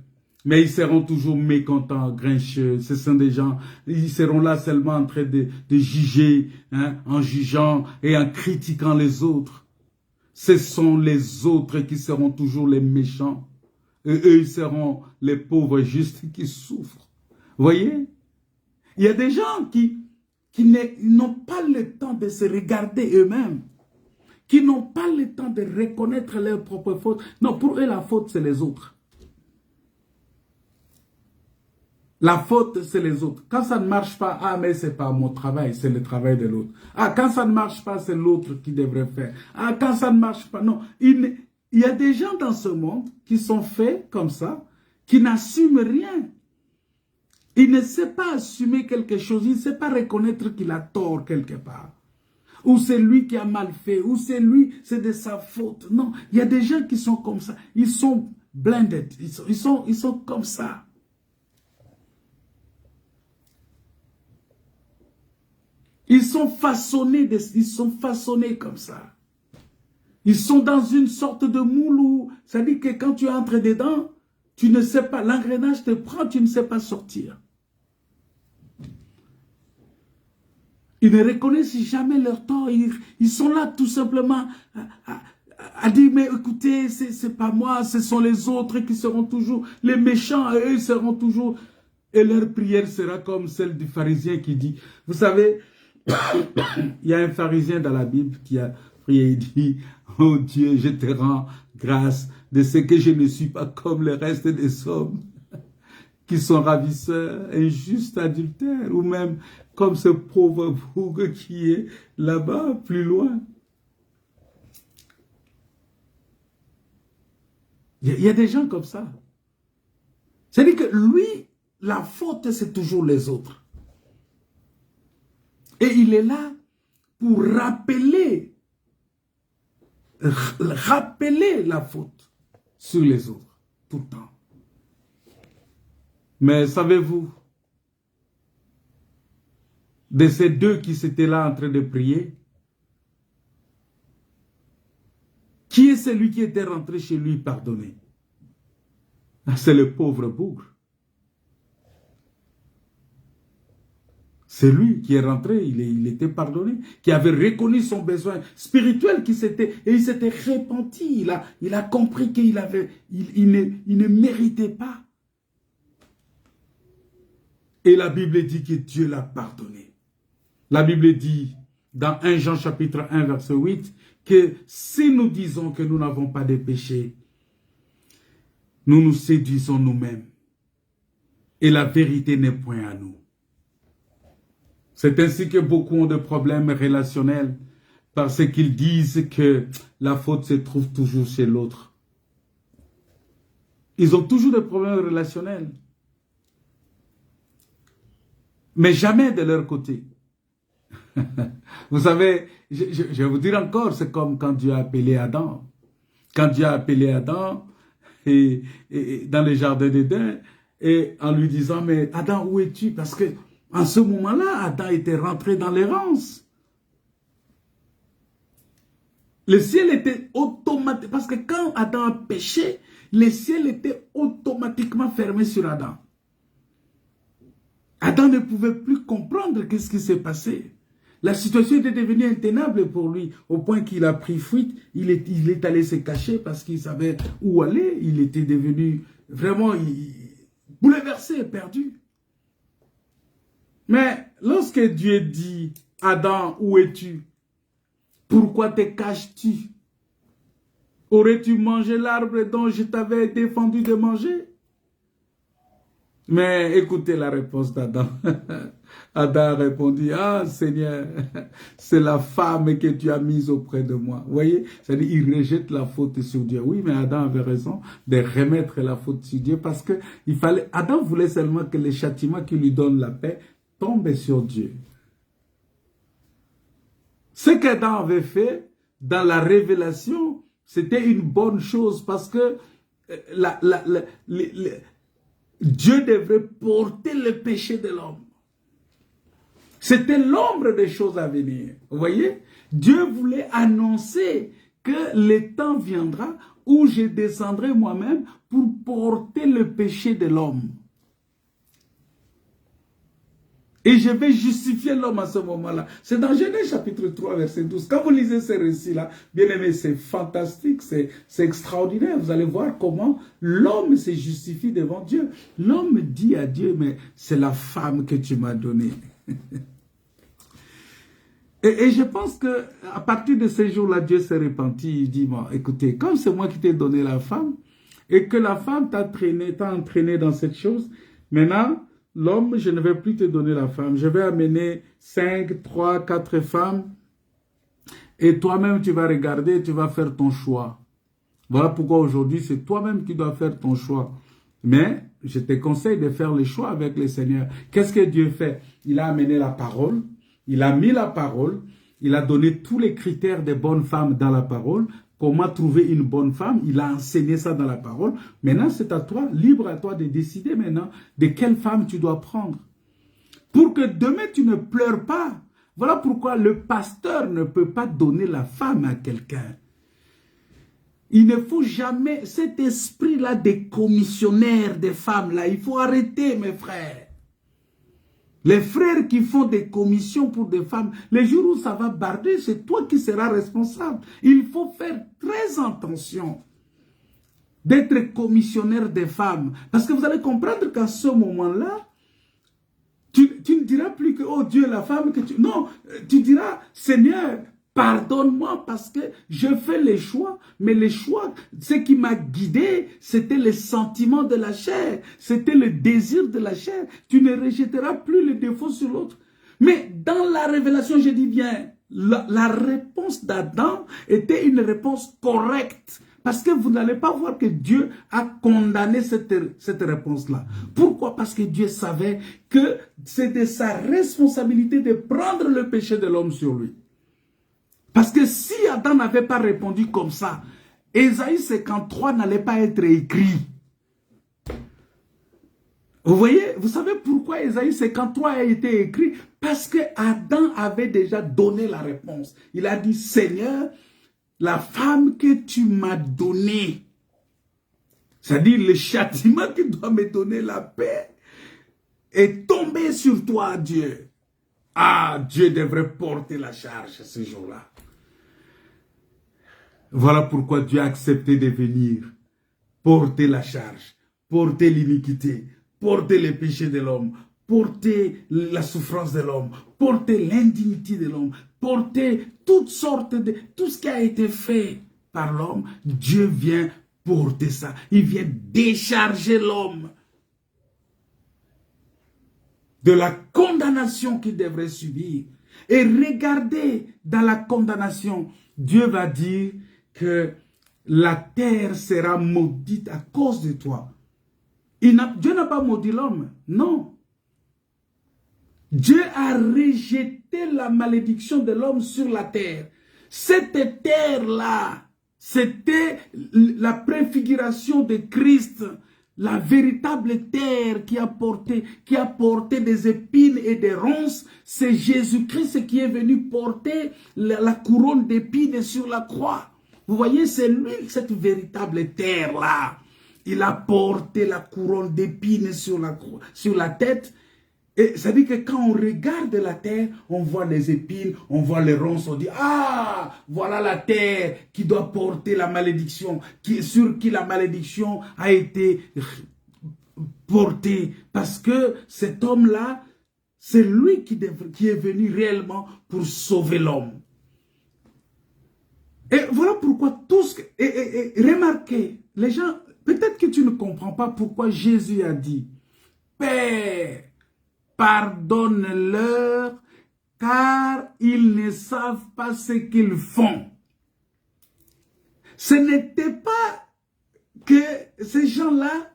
Mais ils seront toujours mécontents, grincheux. Ce sont des gens, ils seront là seulement en train de juger, hein, en jugeant et en critiquant les autres. Ce sont les autres qui seront toujours les méchants. Et eux, ils seront les pauvres justes qui souffrent. Vous voyez? Il y a des gens qui n'ont pas le temps de se regarder eux-mêmes, qui n'ont pas le temps de reconnaître leurs propres fautes. Non, pour eux, la faute, c'est les autres. La faute, c'est les autres. Quand ça ne marche pas, ah, mais c'est pas mon travail, c'est le travail de l'autre. Ah, quand ça ne marche pas, c'est l'autre qui devrait faire. Ah, quand ça ne marche pas, non. Il y a des gens dans ce monde qui sont faits comme ça, qui n'assument rien. Il ne sait pas assumer quelque chose, il ne sait pas reconnaître qu'il a tort quelque part. ou c'est lui qui a mal fait, ou c'est lui, c'est de sa faute. Non, il y a des gens qui sont comme ça. Ils sont blinded, ils sont comme ça. Ils sont façonnés comme ça. Ils sont dans une sorte de moule où, ça dit que quand tu entres dedans, tu ne sais pas, l'engrenage te prend, tu ne sais pas sortir. Ils ne reconnaissent jamais leur tort. Ils sont là tout simplement à dire, mais écoutez, c'est pas moi, ce sont les autres qui seront toujours, les méchants, eux, ils seront toujours, et leur prière sera comme celle du pharisien qui dit, vous savez, il y a un pharisien dans la Bible qui a prié et dit, oh Dieu, je te rends grâce de ce que je ne suis pas comme le reste des hommes qui sont ravisseurs, injustes, adultères, ou même comme ce pauvre bougre qui est là-bas, plus loin. Il y a des gens comme ça. C'est-à-dire que lui, la faute, c'est toujours les autres. Et il est là pour rappeler la faute sur les autres, tout le temps. Mais savez-vous, de ces deux qui s'étaient là en train de prier, qui est celui qui était rentré chez lui pardonné? C'est le pauvre bougre. C'est lui qui est rentré, il était pardonné, qui avait reconnu son besoin spirituel, et il s'était repenti, il a compris qu'il ne méritait pas. Et la Bible dit que Dieu l'a pardonné. La Bible dit, dans 1 Jean chapitre 1, verset 8, que si nous disons que nous n'avons pas de péché, nous nous séduisons nous-mêmes. Et la vérité n'est point à nous. C'est ainsi que beaucoup ont de problèmes relationnels, parce qu'ils disent que la faute se trouve toujours chez l'autre. Ils ont toujours des problèmes relationnels. Mais jamais de leur côté. Vous savez, je vais vous dire encore, c'est comme quand Dieu a appelé Adam. Quand Dieu a appelé Adam et dans le jardin d'Éden, et en lui disant, mais Adam, où es-tu? Parce que en ce moment-là, Adam était rentré dans l'errance. Le ciel était automatique, parce que quand Adam a péché, le ciel était automatiquement fermé sur Adam. Adam ne pouvait plus comprendre qu'est-ce qui s'est passé. La situation était devenue intenable pour lui, au point qu'il a pris fuite. Il est allé se cacher parce qu'il savait où aller. Il était devenu vraiment bouleversé, perdu. Mais lorsque Dieu dit, Adam, où es-tu? Pourquoi te caches-tu? Aurais-tu mangé l'arbre dont je t'avais défendu de manger? Mais écoutez la réponse d'Adam. Adam a répondu, ah Seigneur, c'est la femme que tu as mise auprès de moi. Vous voyez, c'est-à-dire il rejette la faute sur Dieu. Oui, mais Adam avait raison de remettre la faute sur Dieu parce que Adam voulait seulement que les châtiments qui lui donnent la paix tombent sur Dieu. Ce qu'Adam avait fait dans la révélation, c'était une bonne chose parce que Dieu devrait porter le péché de l'homme. C'était l'ombre des choses à venir. Vous voyez? Dieu voulait annoncer que le temps viendra où je descendrai moi-même pour porter le péché de l'homme. Et je vais justifier l'homme à ce moment-là. C'est dans Genèse chapitre 3, verset 12. Quand vous lisez ces récits-là, bien aimé, c'est fantastique, c'est extraordinaire. Vous allez voir comment l'homme se justifie devant Dieu. L'homme dit à Dieu, mais c'est la femme que tu m'as donnée. Et je pense qu'à partir de ce jour-là, Dieu s'est repenti. Il dit, bon, écoutez, comme c'est moi qui t'ai donné la femme, et que la femme t'a entraîné dans cette chose, maintenant, l'homme, je ne vais plus te donner la femme. Je vais amener 5, 3, 4 femmes. Et toi-même, tu vas regarder, tu vas faire ton choix. Voilà pourquoi aujourd'hui, c'est toi-même qui dois faire ton choix. Mais je te conseille de faire le choix avec le Seigneur. Qu'est-ce que Dieu fait? Il a amené la parole. Il a mis la parole. Il a donné tous les critères des bonnes femmes dans la parole. Comment trouver une bonne femme? Il a enseigné ça dans la parole. Maintenant, c'est à toi, libre à toi de décider maintenant de quelle femme tu dois prendre. Pour que demain, tu ne pleures pas. Voilà pourquoi le pasteur ne peut pas donner la femme à quelqu'un. Il ne faut jamais cet esprit-là des commissionnaires des femmes-là. Il faut arrêter, mes frères. Les frères qui font des commissions pour des femmes, les jours où ça va barder, c'est toi qui seras responsable. Il faut faire très attention d'être commissionnaire des femmes. Parce que vous allez comprendre qu'à ce moment-là, tu ne diras plus que, oh Dieu, la femme que tu... Non, tu diras, Seigneur, pardonne-moi parce que je fais les choix, mais les choix, ce qui m'a guidé, c'était les sentiments de la chair, c'était le désir de la chair. Tu ne rejetteras plus les défauts sur l'autre. Mais dans la révélation, je dis bien, la réponse d'Adam était une réponse correcte. Parce que vous n'allez pas voir que Dieu a condamné cette réponse-là. Pourquoi? Parce que Dieu savait que c'est de sa responsabilité de prendre le péché de l'homme sur lui. Parce que si Adam n'avait pas répondu comme ça, Ésaïe 53 n'allait pas être écrit. Vous voyez, vous savez pourquoi Ésaïe 53 a été écrit? Parce que Adam avait déjà donné la réponse. Il a dit, Seigneur, la femme que tu m'as donnée, c'est-à-dire le châtiment qui doit me donner la paix, est tombé sur toi, Dieu. Ah, Dieu devrait porter la charge ce jour-là. Voilà pourquoi Dieu a accepté de venir porter la charge, porter l'iniquité, porter les péchés de l'homme, porter la souffrance de l'homme, porter l'indignité de l'homme, porter toutes sortes de... Tout ce qui a été fait par l'homme, Dieu vient porter ça. Il vient décharger l'homme de la condamnation qu'il devrait subir. Et regardez, dans la condamnation, Dieu va dire que la terre sera maudite à cause de toi. Dieu n'a pas maudit l'homme, non. Dieu a rejeté la malédiction de l'homme sur la terre. Cette terre-là, c'était la préfiguration de Christ, la véritable terre qui a porté des épines et des ronces. C'est Jésus-Christ qui est venu porter la couronne d'épines sur la croix. Vous voyez, c'est lui, cette véritable terre-là. Il a porté la couronne d'épines sur la tête. Et ça dit que quand on regarde la terre, on voit les épines, on voit les ronces, on dit, ah, voilà la terre qui doit porter la malédiction, sur qui la malédiction a été portée. Parce que cet homme-là, c'est lui qui est venu réellement pour sauver l'homme. Et voilà pourquoi tous, et remarquez, les gens, peut-être que tu ne comprends pas pourquoi Jésus a dit, Père, pardonne-leur, car ils ne savent pas ce qu'ils font. Ce n'était pas que ces gens-là,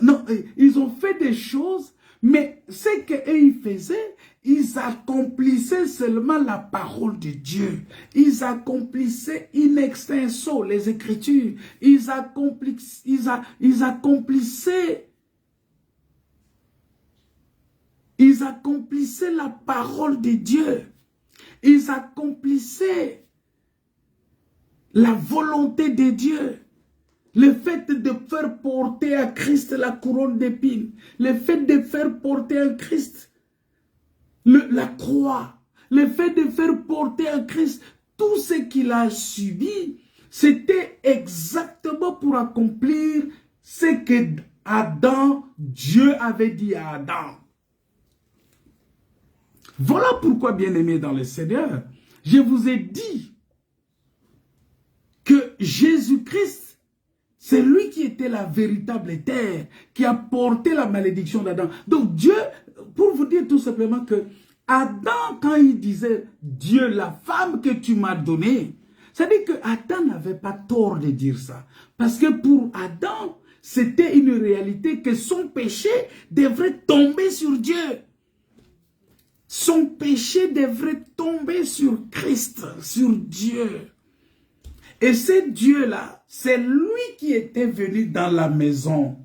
non, ils ont fait des choses, mais ce qu'ils faisaient, ils accomplissaient seulement la parole de Dieu. Ils accomplissaient in extenso les Écritures. Ils accomplissaient la parole de Dieu. Ils accomplissaient la volonté de Dieu. Le fait de faire porter à Christ la couronne d'épines. Le fait de faire porter à Christ la croix. Le fait de faire porter à Christ tout ce qu'il a subi. C'était exactement pour accomplir ce que Dieu avait dit à Adam. Voilà pourquoi, bien-aimés dans le Seigneur, je vous ai dit que Jésus-Christ, c'est lui qui était la véritable terre, qui a porté la malédiction d'Adam. Donc Dieu, pour vous dire tout simplement que Adam, quand il disait « Dieu, la femme que tu m'as donnée », ça veut dire que Adam n'avait pas tort de dire ça. Parce que pour Adam, c'était une réalité que son péché devrait tomber sur Dieu. son péché devrait tomber sur Christ, sur Dieu. Et ce Dieu-là, c'est lui qui était venu dans la maison.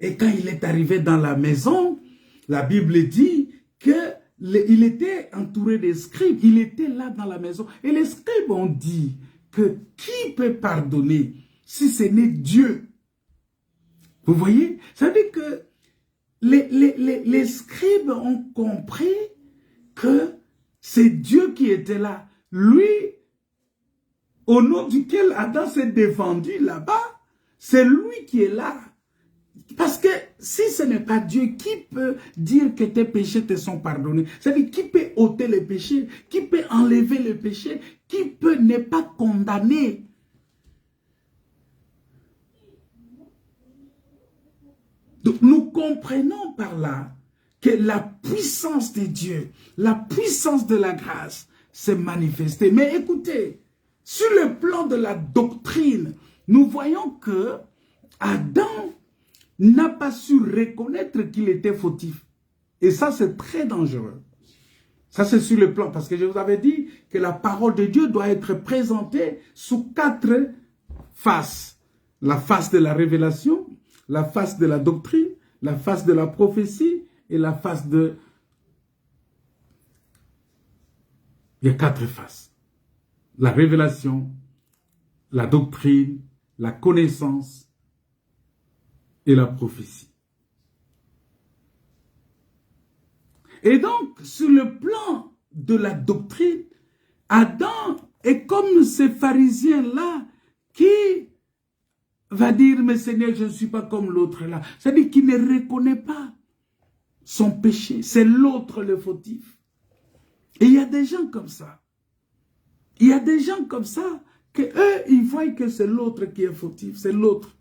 Et quand il est arrivé dans la maison, la Bible dit qu'il était entouré des scribes. Il était là dans la maison. Et les scribes ont dit que qui peut pardonner si ce n'est Dieu? Vous voyez? Ça veut dire que les scribes ont compris que c'est Dieu qui était là. Lui, au nom duquel Adam s'est défendu là-bas, c'est lui qui est là. Parce que si ce n'est pas Dieu, qui peut dire que tes péchés te sont pardonnés? C'est-à-dire, qui peut ôter les péchés? Qui peut enlever les péchés? Qui peut ne pas condamner? Donc, nous comprenons par là que la puissance de Dieu, la puissance de la grâce s'est manifestée. Mais écoutez, sur le plan de la doctrine, nous voyons que Adam n'a pas su reconnaître qu'il était fautif. Et ça, c'est très dangereux. Ça, c'est sur le plan, parce que je vous avais dit que la parole de Dieu doit être présentée sous 4 faces. La face de la révélation, la face de la doctrine, la face de la prophétie et la face de... Il y a 4 faces. La révélation, la doctrine, la connaissance et la prophétie. Et donc, sur le plan de la doctrine, Adam est comme ces pharisiens-là qui va dire, mais Seigneur, je ne suis pas comme l'autre là. C'est-à-dire qu'il ne reconnaît pas son péché. C'est l'autre le fautif. Et il y a des gens comme ça. Il y a des gens comme ça que eux, ils voient que c'est l'autre qui est fautif. C'est l'autre.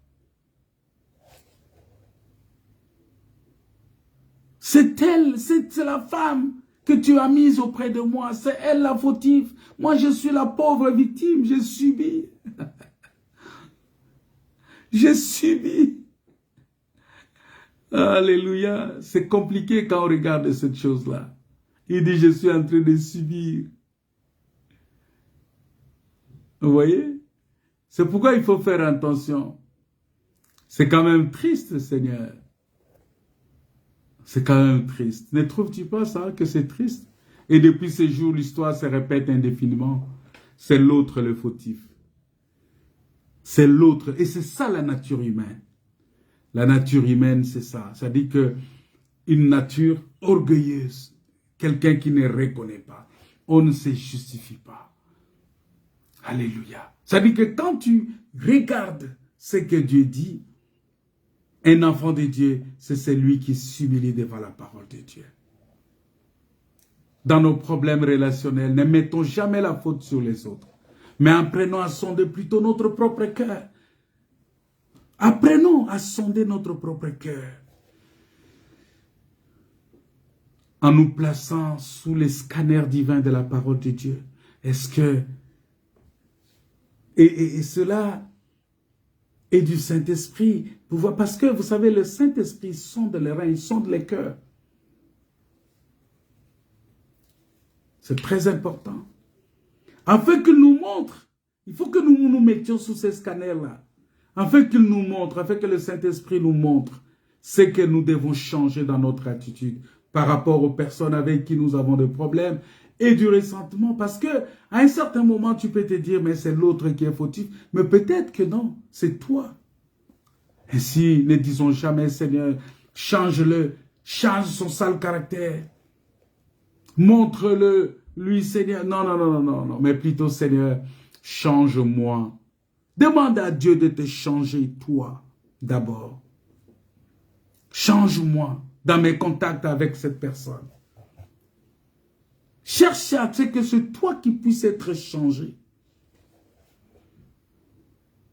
C'est elle, c'est la femme que tu as mise auprès de moi. C'est elle la fautive. Moi, je suis la pauvre victime. J'ai subi. J'ai subi. Alléluia. C'est compliqué quand on regarde cette chose-là. Il dit, je suis en train de subir. Vous voyez? C'est pourquoi il faut faire attention. C'est quand même triste, Seigneur. C'est quand même triste. Ne trouves-tu pas ça, que c'est triste? Et depuis ces jours, l'histoire se répète indéfiniment. C'est l'autre le fautif. C'est l'autre. Et c'est ça la nature humaine. La nature humaine, c'est ça. Ça dit que une nature orgueilleuse. Quelqu'un qui ne reconnaît pas. On ne se justifie pas. Alléluia. Ça dit que quand tu regardes ce que Dieu dit, un enfant de Dieu, c'est celui qui s'humilie devant la parole de Dieu. Dans nos problèmes relationnels, ne mettons jamais la faute sur les autres, mais apprenons à sonder plutôt notre propre cœur. Apprenons à sonder notre propre cœur. En nous plaçant sous les scanners divins de la parole de Dieu. Est-ce que... Et cela est du Saint-Esprit. Parce que, vous savez, le Saint-Esprit sonde les reins, il sonde les cœurs. C'est très important. Afin qu'il nous montre, il faut que nous nous mettions sous ces scanners-là. Afin qu'il nous montre, afin que le Saint-Esprit nous montre ce que nous devons changer dans notre attitude par rapport aux personnes avec qui nous avons des problèmes et du ressentiment. Parce que à un certain moment, tu peux te dire, mais c'est l'autre qui est fautif. Mais peut-être que non, c'est toi. Ainsi, ne disons jamais, Seigneur, change-le, change son sale caractère. Montre-le, lui, Seigneur. Non, non, non, non, non, non. Mais plutôt, Seigneur, change-moi. Demande à Dieu de te changer, toi, d'abord. Change-moi dans mes contacts avec cette personne. Cherche à ce que c'est toi qui puisses être changé.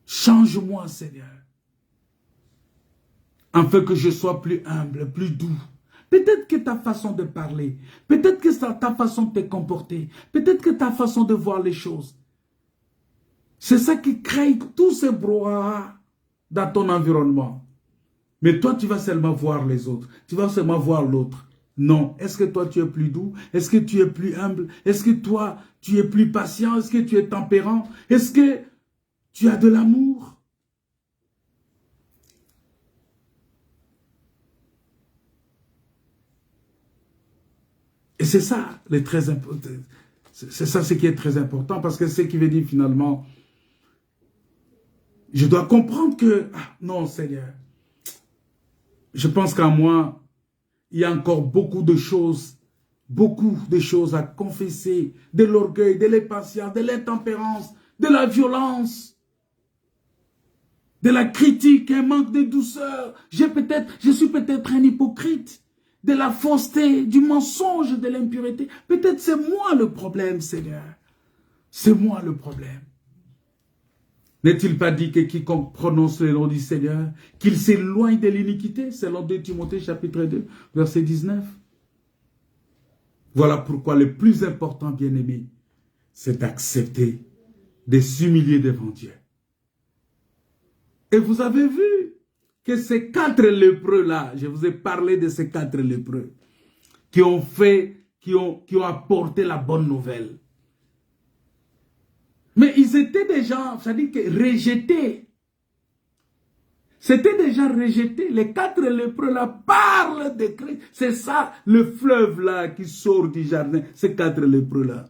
Change-moi, Seigneur. Afin que je sois plus humble, plus doux. Peut-être que ta façon de parler, peut-être que ta façon de te comporter, peut-être que ta façon de voir les choses. C'est ça qui crée tous ces brouhahas dans ton environnement. Mais toi, tu vas seulement voir les autres. Tu vas seulement voir l'autre. Non. Est-ce que toi, tu es plus doux? Est-ce que tu es plus humble? Est-ce que toi, tu es plus patient? Est-ce que tu es tempérant? Est-ce que tu as de l'amour? Et c'est ça, c'est ça ce qui est très important, parce que c'est ce qui veut dire finalement, je dois comprendre que, non Seigneur, je pense qu'en moi, il y a encore beaucoup de choses à confesser, de l'orgueil, de l'impatience, de l'intempérance, de la violence, de la critique, un manque de douceur. Je suis peut-être un hypocrite, de la fausseté, du mensonge, de l'impureté. Peut-être c'est moi le problème, Seigneur. C'est moi le problème. N'est-il pas dit que quiconque prononce le nom du Seigneur, qu'il s'éloigne de l'iniquité, selon 2 Timothée chapitre 2, verset 19. Voilà pourquoi le plus important, bien-aimé, c'est d'accepter de s'humilier devant Dieu. Et vous avez vu que ces 4 lépreux-là, je vous ai parlé de ces 4 lépreux, qui ont apporté la bonne nouvelle. Mais ils étaient déjà, c'est-à-dire que rejetés. C'était déjà rejeté. Les 4 lépreux-là parlent de Christ. C'est ça, le fleuve-là qui sort du jardin, ces 4 lépreux-là.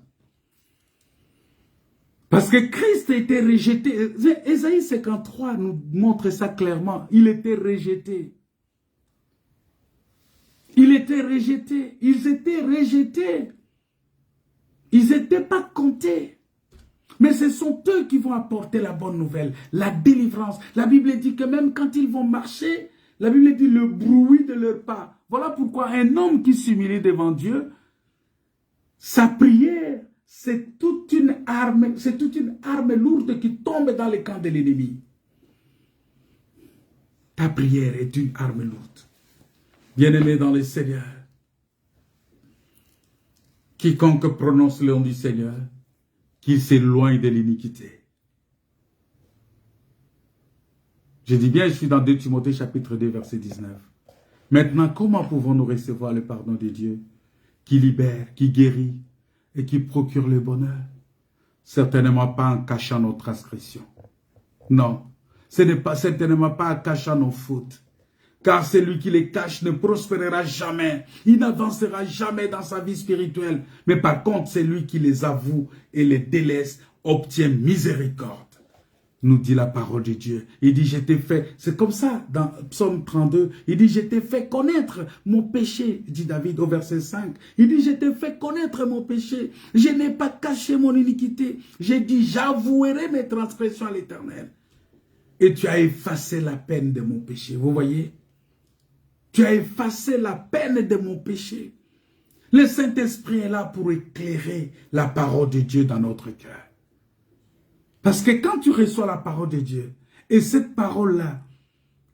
Parce que Christ a été rejeté. Ésaïe 53 nous montre ça clairement. Il était rejeté. Il était rejeté. Ils étaient rejetés. Ils n'étaient pas comptés. Mais ce sont eux qui vont apporter la bonne nouvelle, la délivrance. La Bible dit que même quand ils vont marcher, la Bible dit le bruit de leurs pas. Voilà pourquoi un homme qui s'humilie devant Dieu, sa prière, c'est toute une arme lourde qui tombe dans le camp de l'ennemi. Ta prière est une arme lourde. Bien-aimé dans le Seigneur, quiconque prononce le nom du Seigneur, qu'il s'éloigne de l'iniquité. Je dis bien, je suis dans 2 Timothée chapitre 2, verset 19. Maintenant, comment pouvons-nous recevoir le pardon de Dieu qui libère, qui guérit et qui procure le bonheur? Certainement pas en cachant nos transgressions. Non, ce n'est pas certainement pas en cachant nos fautes. Car celui qui les cache ne prospérera jamais. Il n'avancera jamais dans sa vie spirituelle. Mais par contre, celui qui les avoue et les délaisse obtient miséricorde. Nous dit la parole de Dieu. Il dit, je t'ai fait, c'est comme ça dans Psaume 32. Il dit, je t'ai fait connaître mon péché, dit David au verset 5. Il dit, je t'ai fait connaître mon péché. Je n'ai pas caché mon iniquité. J'ai dit, j'avouerai mes transgressions à l'Éternel. Et tu as effacé la peine de mon péché. Vous voyez? Tu as effacé la peine de mon péché. Le Saint-Esprit est là pour éclairer la parole de Dieu dans notre cœur. Parce que quand tu reçois la parole de Dieu, et cette parole-là,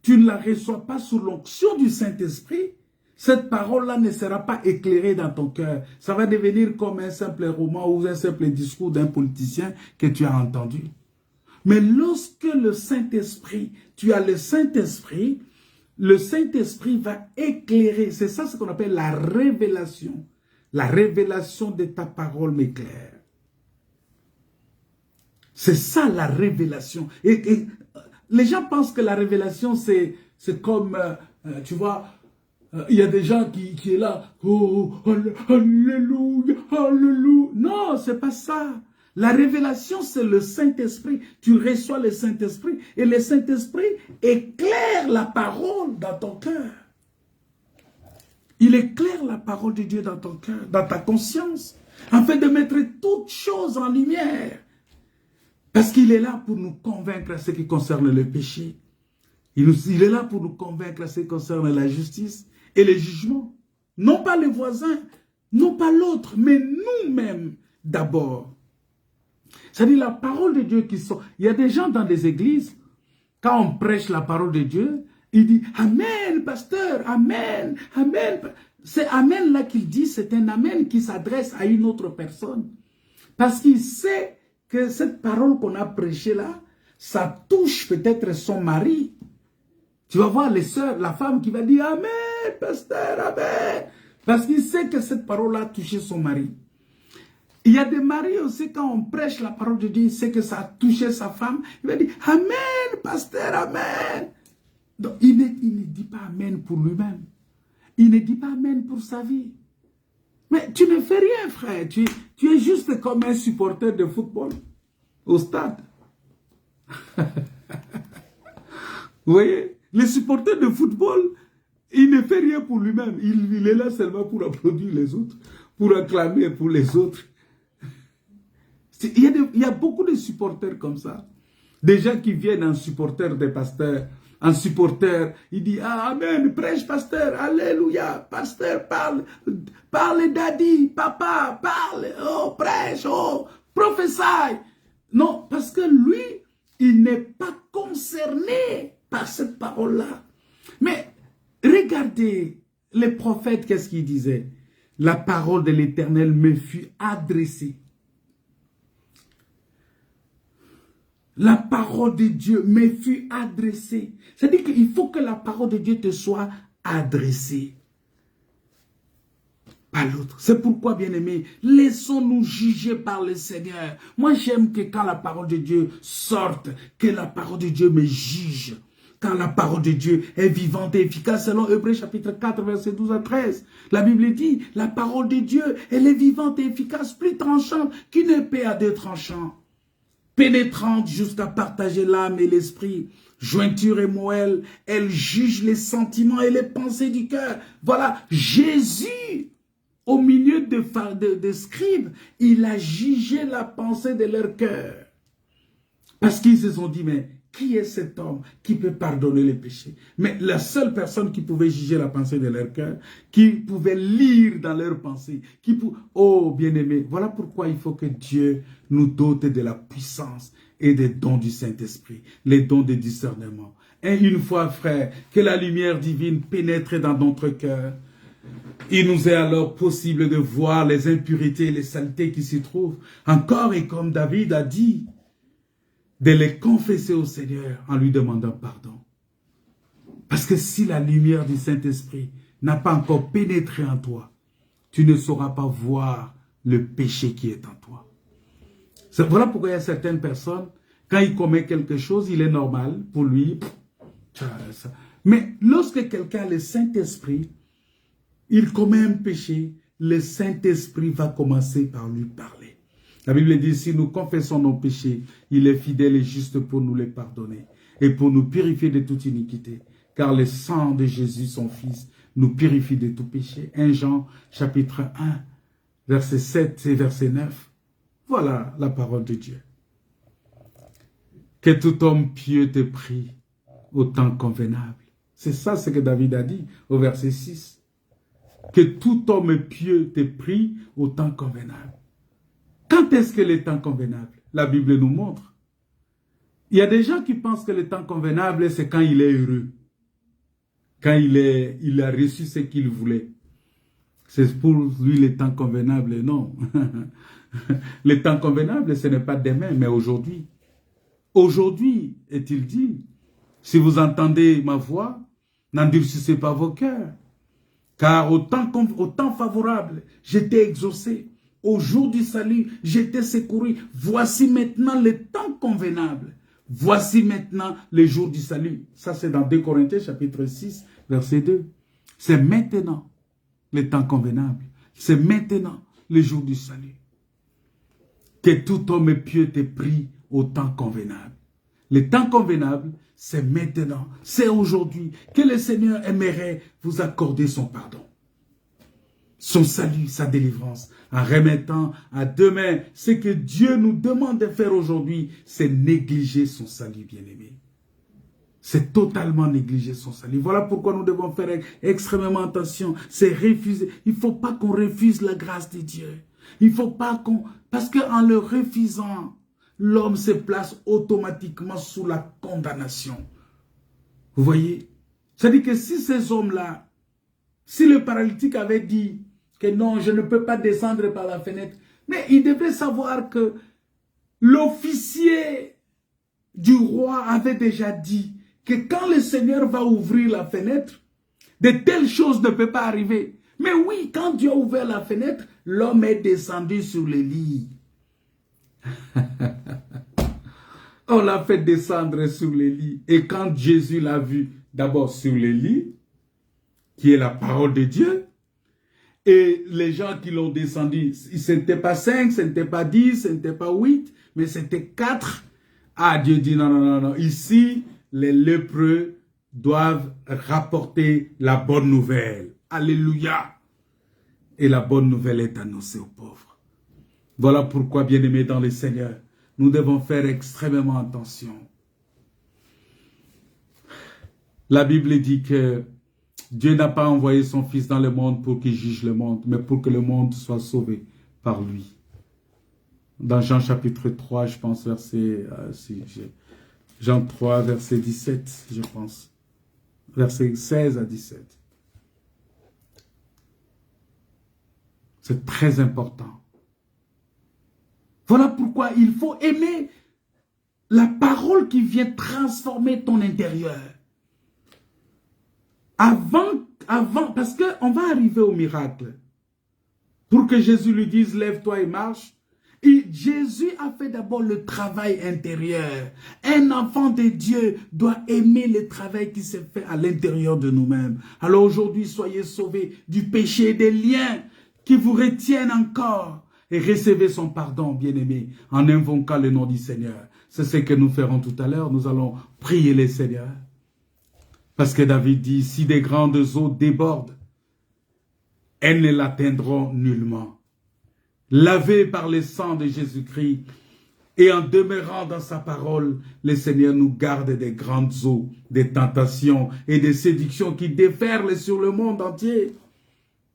tu ne la reçois pas sous l'onction du Saint-Esprit, cette parole-là ne sera pas éclairée dans ton cœur. Ça va devenir comme un simple roman ou un simple discours d'un politicien que tu as entendu. Mais lorsque le Saint-Esprit, tu as le Saint-Esprit va éclairer. C'est ça ce qu'on appelle la révélation. La révélation de ta parole m'éclaire. C'est ça la révélation. Et les gens pensent que la révélation c'est comme, tu vois, il y a des gens qui est là, oh, alléluia, alléluia. Non, c'est pas ça. La révélation, c'est le Saint-Esprit. Tu reçois le Saint-Esprit et le Saint-Esprit éclaire la parole dans ton cœur. Il éclaire la parole de Dieu dans ton cœur, dans ta conscience, afin de mettre toutes choses en lumière. Parce qu'il est là pour nous convaincre à ce qui concerne le péché. Il est là pour nous convaincre à ce qui concerne la justice et le jugement. Non pas les voisins, non pas l'autre, mais nous-mêmes d'abord. C'est-à-dire la parole de Dieu qui sort. Il y a des gens dans des églises, quand on prêche la parole de Dieu, il dit « Amen, pasteur, Amen, Amen ». C'est Amen là qu'il dit, c'est un Amen qui s'adresse à une autre personne. Parce qu'il sait que cette parole qu'on a prêchée là, ça touche peut-être son mari. Tu vas voir les sœurs, la femme qui va dire « Amen, pasteur, Amen ». Parce qu'il sait que cette parole a touché son mari. Il y a des maris aussi, quand on prêche la parole de Dieu, il sait que ça a touché sa femme. Il va dire, Amen, pasteur, Amen. Donc, il ne dit pas Amen pour lui-même. Il ne dit pas Amen pour sa vie. Mais tu ne fais rien, frère. Tu es juste comme un supporter de football au stade. Vous voyez, les supporters de football, il ne fait rien pour lui-même. Il est là seulement pour applaudir les autres, pour acclamer pour les autres. Il y a beaucoup de supporters comme ça. Des gens qui viennent en supporter des pasteurs, en supporter, il dit, ah, Amen, prêche pasteur, alléluia, pasteur, parle, daddy, papa, parle, oh, prêche, oh, prophétie. Non, parce que lui, il n'est pas concerné par cette parole-là. Mais regardez, les prophètes, qu'est-ce qu'ils disaient? La parole de l'Éternel me fut adressée. La parole de Dieu me fut adressée. C'est-à-dire qu'il faut que la parole de Dieu te soit adressée. Pas l'autre. C'est pourquoi, bien-aimés, laissons-nous juger par le Seigneur. Moi, j'aime que quand la parole de Dieu sorte, que la parole de Dieu me juge. Quand la parole de Dieu est vivante et efficace, selon Hébreux chapitre 4, versets 12 à 13. La Bible dit, la parole de Dieu, elle est vivante et efficace, plus tranchante qu'une épée à deux tranchants. Pénétrante jusqu'à partager l'âme et l'esprit, jointure et moelle, elle juge les sentiments et les pensées du cœur. Voilà, Jésus, au milieu des scribes, il a jugé la pensée de leur cœur. Parce qu'ils se sont dit, mais qui est cet homme qui peut pardonner les péchés? Mais la seule personne qui pouvait juger la pensée de leur cœur, qui pouvait lire dans leurs pensées, oh bien-aimé, voilà pourquoi il faut que Dieu nous dote de la puissance et des dons du Saint-Esprit, les dons de discernement. Et une fois, frère, que la lumière divine pénètre dans notre cœur, il nous est alors possible de voir les impuretés et les saletés qui s'y trouvent. Encore, et comme David a dit, de les confesser au Seigneur en lui demandant pardon. Parce que si la lumière du Saint-Esprit n'a pas encore pénétré en toi, tu ne sauras pas voir le péché qui est en toi. Voilà pourquoi il y a certaines personnes, quand ils commettent quelque chose, il est normal pour lui. Mais lorsque quelqu'un a le Saint-Esprit, il commet un péché, le Saint-Esprit va commencer par lui parler. La Bible dit, si nous confessons nos péchés, il est fidèle et juste pour nous les pardonner et pour nous purifier de toute iniquité. Car le sang de Jésus, son Fils, nous purifie de tout péché. 1 Jean, chapitre 1, verset 7 et verset 9. Voilà la parole de Dieu. Que tout homme pieux te prie au temps convenable. C'est ça ce que David a dit au verset 6. Que tout homme pieux te prie au temps convenable. Quand est-ce que le temps convenable? La Bible nous montre. Il y a des gens qui pensent que le temps convenable, c'est quand il est heureux. Quand il a reçu ce qu'il voulait. C'est pour lui le temps convenable, non. Le temps convenable, ce n'est pas demain, mais aujourd'hui. Aujourd'hui, est-il dit, si vous entendez ma voix, n'endurcissez pas vos cœurs. Car au temps favorable, j'étais exaucé. Au jour du salut, j'étais secouru. Voici maintenant le temps convenable. Voici maintenant le jour du salut. Ça, c'est dans 2 Corinthiens, chapitre 6, verset 2. C'est maintenant le temps convenable. C'est maintenant le jour du salut. Que tout homme pieux te prie au temps convenable. Le temps convenable, c'est maintenant. C'est aujourd'hui que le Seigneur aimerait vous accorder son pardon. Son salut, sa délivrance, en remettant à demain ce que Dieu nous demande de faire aujourd'hui, c'est négliger son salut, bien-aimé. C'est totalement négliger son salut. Voilà pourquoi nous devons faire extrêmement attention. C'est refuser. Il ne faut pas qu'on refuse la grâce de Dieu. Il ne faut pas qu'on... Parce qu'en le refusant, l'homme se place automatiquement sous la condamnation. Vous voyez? C'est-à-dire que si ces hommes-là, si le paralytique avait dit que non, je ne peux pas descendre par la fenêtre, mais il devait savoir que l'officier du roi avait déjà dit que quand le Seigneur va ouvrir la fenêtre, de telles choses ne peuvent pas arriver. Mais oui, quand Dieu a ouvert la fenêtre, l'homme est descendu sur le lit. On l'a fait descendre sur le lit. Et quand Jésus l'a vu d'abord sur le lit, qui est la parole de Dieu, et les gens qui l'ont descendu, ce n'était pas 5, ce n'était pas 10, ce n'était pas 8, mais c'était 4. Ah, Dieu dit non, non, non, non. Ici, les lépreux doivent rapporter la bonne nouvelle. Alléluia. Et la bonne nouvelle est annoncée aux pauvres. Voilà pourquoi, bien-aimés dans le Seigneur, nous devons faire extrêmement attention. La Bible dit que Dieu n'a pas envoyé son Fils dans le monde pour qu'il juge le monde, mais pour que le monde soit sauvé par lui. Dans Jean chapitre 3, je pense, Jean 3, verset 17, je pense. Verset 16 à 17. C'est très important. Voilà pourquoi il faut aimer la parole qui vient transformer ton intérieur. Parce qu'on va arriver au miracle. Pour que Jésus lui dise, lève-toi et marche. Et Jésus a fait d'abord le travail intérieur. Un enfant de Dieu doit aimer le travail qui s'est fait à l'intérieur de nous-mêmes. Alors aujourd'hui, soyez sauvés du péché et des liens qui vous retiennent encore. Et recevez son pardon, bien-aimés, en invoquant le nom du Seigneur. C'est ce que nous ferons tout à l'heure. Nous allons prier le Seigneur. Parce que David dit, si des grandes eaux débordent, elles ne l'atteindront nullement. Lavés par le sang de Jésus-Christ et en demeurant dans sa parole, le Seigneur nous garde des grandes eaux, des tentations et des séductions qui déferlent sur le monde entier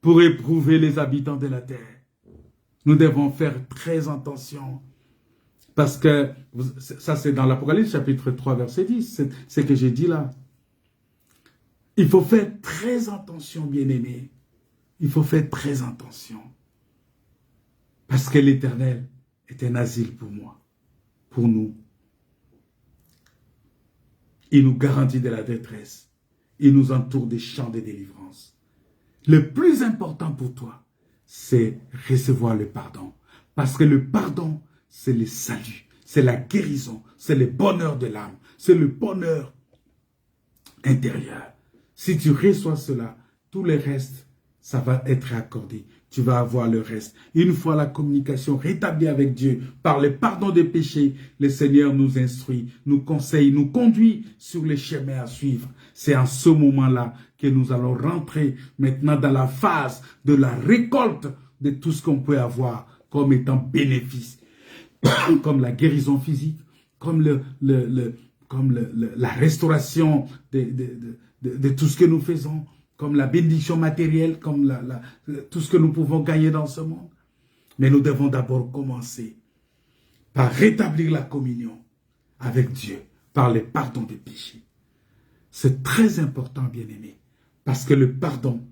pour éprouver les habitants de la terre. Nous devons faire très attention parce que, ça c'est dans l'Apocalypse chapitre 3 verset 10, c'est ce que j'ai dit là. Il faut faire très attention, bien-aimés. Il faut faire très attention. Parce que l'Éternel est un asile pour moi, pour nous. Il nous garantit de la détresse. Il nous entoure des champs de délivrance. Le plus important pour toi, c'est recevoir le pardon. Parce que le pardon, c'est le salut, c'est la guérison, c'est le bonheur de l'âme, c'est le bonheur intérieur. Si tu reçois cela, tout le reste, ça va être accordé. Tu vas avoir le reste. Une fois la communication rétablie avec Dieu par le pardon des péchés, le Seigneur nous instruit, nous conseille, nous conduit sur les chemins à suivre. C'est en ce moment-là que nous allons rentrer maintenant dans la phase de la récolte de tout ce qu'on peut avoir comme étant bénéfice, comme la guérison physique, comme la restauration de tout ce que nous faisons, comme la bénédiction matérielle, comme tout ce que nous pouvons gagner dans ce monde. Mais nous devons d'abord commencer par rétablir la communion avec Dieu, par le pardon des péchés. C'est très important, bien-aimés, parce que le pardon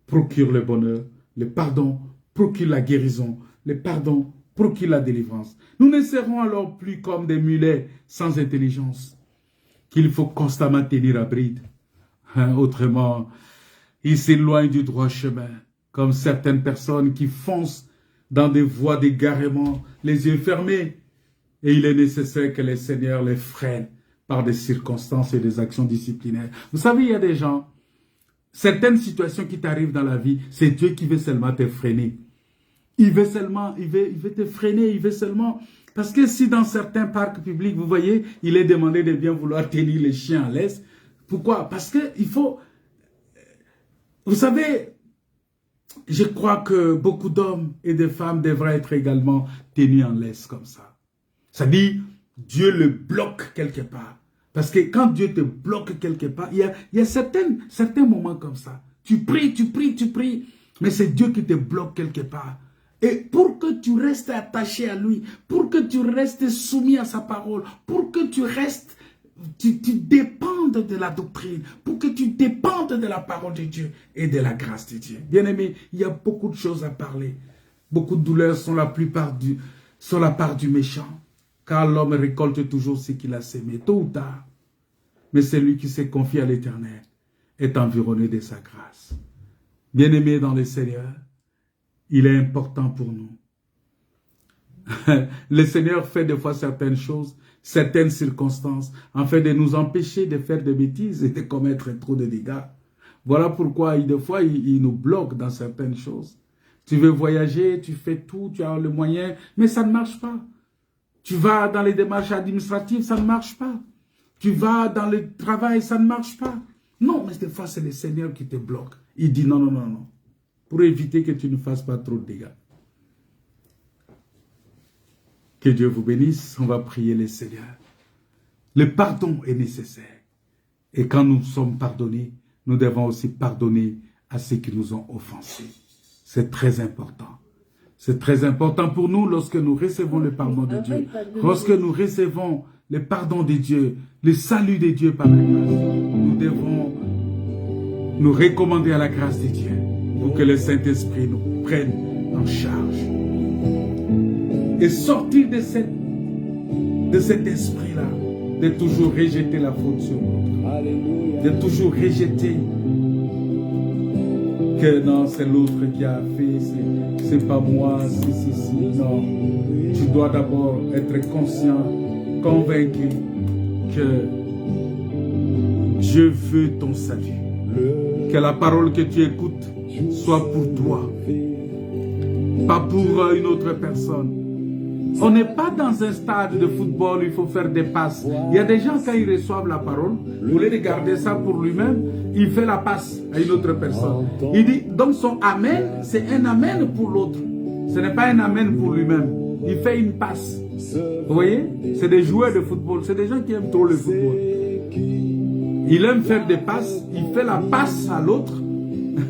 procure le bonheur, le pardon procure la guérison, le pardon procure la délivrance. Nous ne serons alors plus comme des mulets sans intelligence, qu'il faut constamment tenir à bride. Autrement, ils s'éloignent du droit chemin, comme certaines personnes qui foncent dans des voies d'égarement, les yeux fermés. Et il est nécessaire que le Seigneur les freine par des circonstances et des actions disciplinaires. Vous savez, il y a des gens, certaines situations qui t'arrivent dans la vie, c'est Dieu qui veut seulement te freiner. Il veut te freiner, il veut seulement... Parce que si dans certains parcs publics, vous voyez, il est demandé de bien vouloir tenir les chiens en laisse. Pourquoi? Parce qu'il faut... Vous savez, je crois que beaucoup d'hommes et de femmes devraient être également tenus en laisse comme ça. Ça dit, Dieu le bloque quelque part. Parce que quand Dieu te bloque quelque part, il y a certains moments comme ça. Tu pries, mais c'est Dieu qui te bloque quelque part. Et pour que tu restes attaché à lui, pour que tu restes soumis à sa parole, pour que tu restes... Tu dépendes de la doctrine, pour que tu dépendes de la parole de Dieu et de la grâce de Dieu. Bien-aimés, il y a beaucoup de choses à parler. Beaucoup de douleurs sont la part du méchant. Car l'homme récolte toujours ce qu'il a sémé, tôt ou tard. Mais celui qui se confie à l'Éternel est environné de sa grâce. Bien-aimés dans le Seigneur, il est important pour nous. Le Seigneur fait des fois certaines choses, certaines circonstances, afin de nous empêcher de faire des bêtises et de commettre trop de dégâts. Voilà pourquoi, des fois, il nous bloque dans certaines choses. Tu veux voyager, tu fais tout, tu as le moyen, mais ça ne marche pas. Tu vas dans les démarches administratives, ça ne marche pas. Tu vas dans le travail, ça ne marche pas. Non, mais des fois, c'est le Seigneur qui te bloque. Il dit non, non, non, non. Pour éviter que tu ne fasses pas trop de dégâts. Que Dieu vous bénisse. On va prier le Seigneur. Le pardon est nécessaire. Et quand nous sommes pardonnés, nous devons aussi pardonner à ceux qui nous ont offensés. C'est très important. C'est très important pour nous lorsque nous recevons le pardon de Dieu. Lorsque nous recevons le pardon de Dieu, le salut de Dieu par la grâce, nous devons nous recommander à la grâce de Dieu pour que le Saint-Esprit nous prenne en charge. Et sortir de cet esprit-là, de toujours rejeter la faute sur l'autre, de toujours rejeter que non, c'est l'autre qui a fait, c'est pas moi, c'est non. Tu dois d'abord être conscient, convaincu que Dieu veut ton salut. Que la parole que tu écoutes soit pour toi, pas pour une autre personne. On n'est pas dans un stade de football où il faut faire des passes. Il y a des gens, quand ils reçoivent la parole, au lieu de garder ça pour lui-même, il fait la passe à une autre personne. Il dit, donc son amen, c'est un amen pour l'autre. Ce n'est pas un amen pour lui-même. Il fait une passe. Vous voyez? C'est des joueurs de football. C'est des gens qui aiment trop le football. Il aime faire des passes. Il fait la passe à l'autre.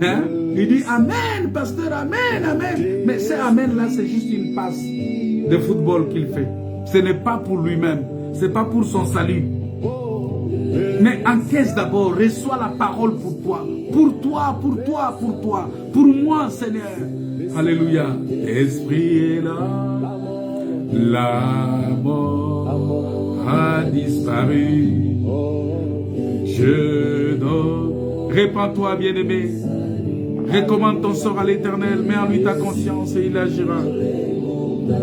Hein? Il dit, amen, pasteur, amen, amen. Mais ce amen-là, c'est juste une passe de football qu'il fait. Ce n'est pas pour lui-même. Ce n'est pas pour son salut. Mais encaisse d'abord, reçois la parole pour toi. Pour toi, pour toi, pour toi. Pour moi, Seigneur. Alléluia. L'Esprit est là. La mort a disparu. Je dors. Répands-toi, bien-aimé. Recommande ton sort à l'Éternel. Mets en lui ta conscience et il agira.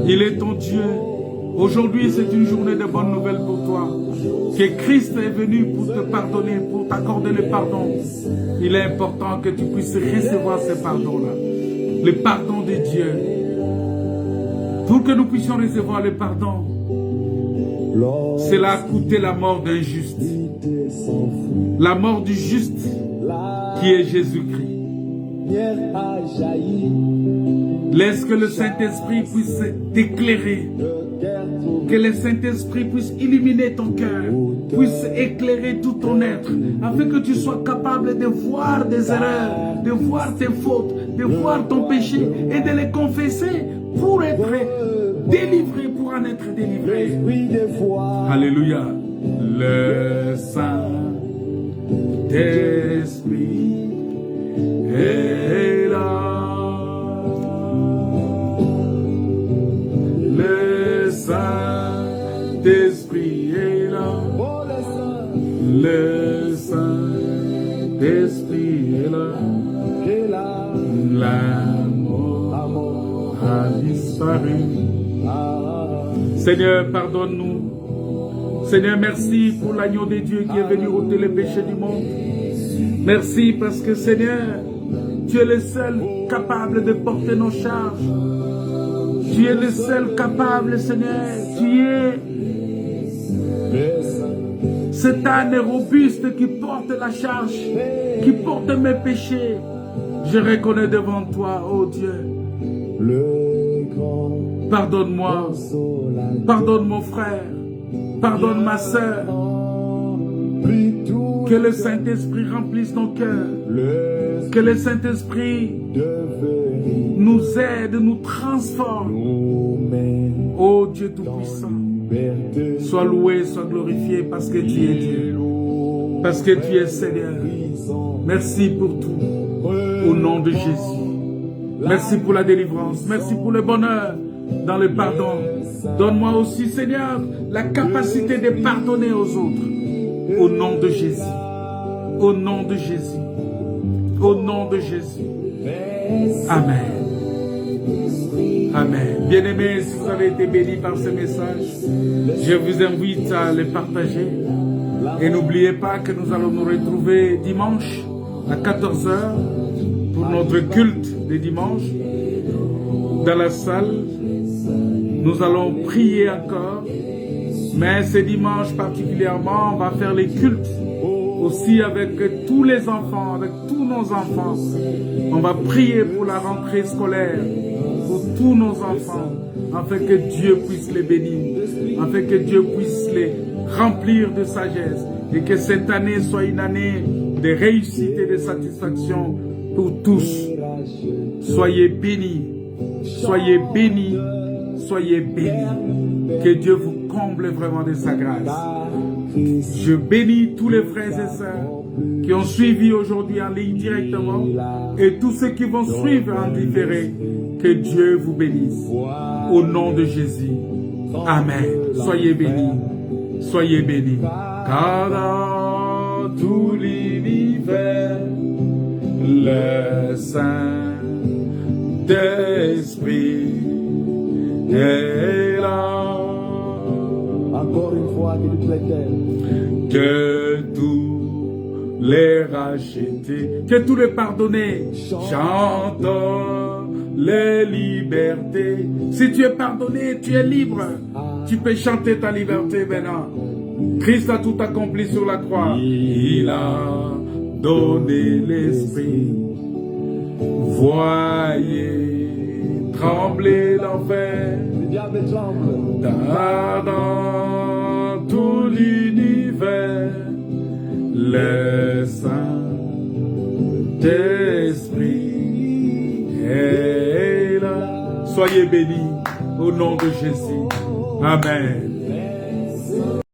Il est ton Dieu. Aujourd'hui, c'est une journée de bonnes nouvelles pour toi. Que Christ est venu pour te pardonner, pour t'accorder le pardon. Il est important que tu puisses recevoir ce pardon-là. Le pardon de Dieu. Pour que nous puissions recevoir le pardon, cela a coûté la mort d'un juste. La mort du juste qui est Jésus-Christ. Laisse que le Saint-Esprit puisse t'éclairer. Que le Saint-Esprit puisse illuminer ton cœur, puisse éclairer tout ton être, afin que tu sois capable de voir des erreurs, de voir tes fautes, de voir ton péché et de les confesser pour être délivré, pour en être délivré. Alléluia. Le Saint-Esprit est là. Le Saint-Esprit est là. Le Saint-Esprit est là. La mort a disparu. Seigneur, pardonne-nous. Seigneur, merci pour l'agneau de Dieu qui est venu ôter les péchés du monde. Merci parce que, Seigneur, tu es le seul capable de porter nos charges. Tu es le seul capable, Seigneur. Tu es cet âne robuste qui porte la charge, qui porte mes péchés. Je reconnais devant toi, ô Dieu. Pardonne-moi. Pardonne mon frère. Pardonne ma sœur. Que le Saint-Esprit remplisse ton cœur. Que le Saint-Esprit nous aide, nous transforme. Ô Dieu Tout-Puissant, sois loué, sois glorifié parce que tu es Dieu. Parce que tu es Seigneur. Merci pour tout. Au nom de Jésus. Merci pour la délivrance. Merci pour le bonheur dans le pardon. Donne-moi aussi, Seigneur, la capacité de pardonner aux autres. Au nom de Jésus. Au nom de Jésus. Au nom de Jésus. Amen. Amen. Bien-aimés, si vous avez été bénis par ce message, je vous invite à le partager. Et n'oubliez pas que nous allons nous retrouver dimanche à 14 h pour notre culte de dimanche dans la salle. Nous allons prier encore, mais ce dimanche particulièrement, on va faire les cultes aussi avec tous les enfants, avec tous nos enfants. On va prier pour la rentrée scolaire, pour tous nos enfants, afin que Dieu puisse les bénir, afin que Dieu puisse les remplir de sagesse et que cette année soit une année de réussite et de satisfaction pour tous. Soyez bénis, soyez bénis, soyez bénis. Que Dieu vous comble vraiment de sa grâce. Je bénis tous les frères et sœurs qui ont suivi aujourd'hui en ligne directement et tous ceux qui vont suivre en différé. Que Dieu vous bénisse. Au nom de Jésus. Amen. Soyez bénis. Soyez bénis. Car dans tout l'univers, le Saint-Esprit est là. Encore une fois, Que tous les rachetés, que tous les pardonnés chantent les libertés. Si tu es pardonné, tu es libre. Tu peux chanter ta liberté maintenant. Christ a tout accompli sur la croix. Il a donné l'esprit. Voyez trembler l'enfer. Le diable tremble. Dans tout l'univers, le Saint-Esprit est là. Soyez bénis au nom de Jésus. Amen.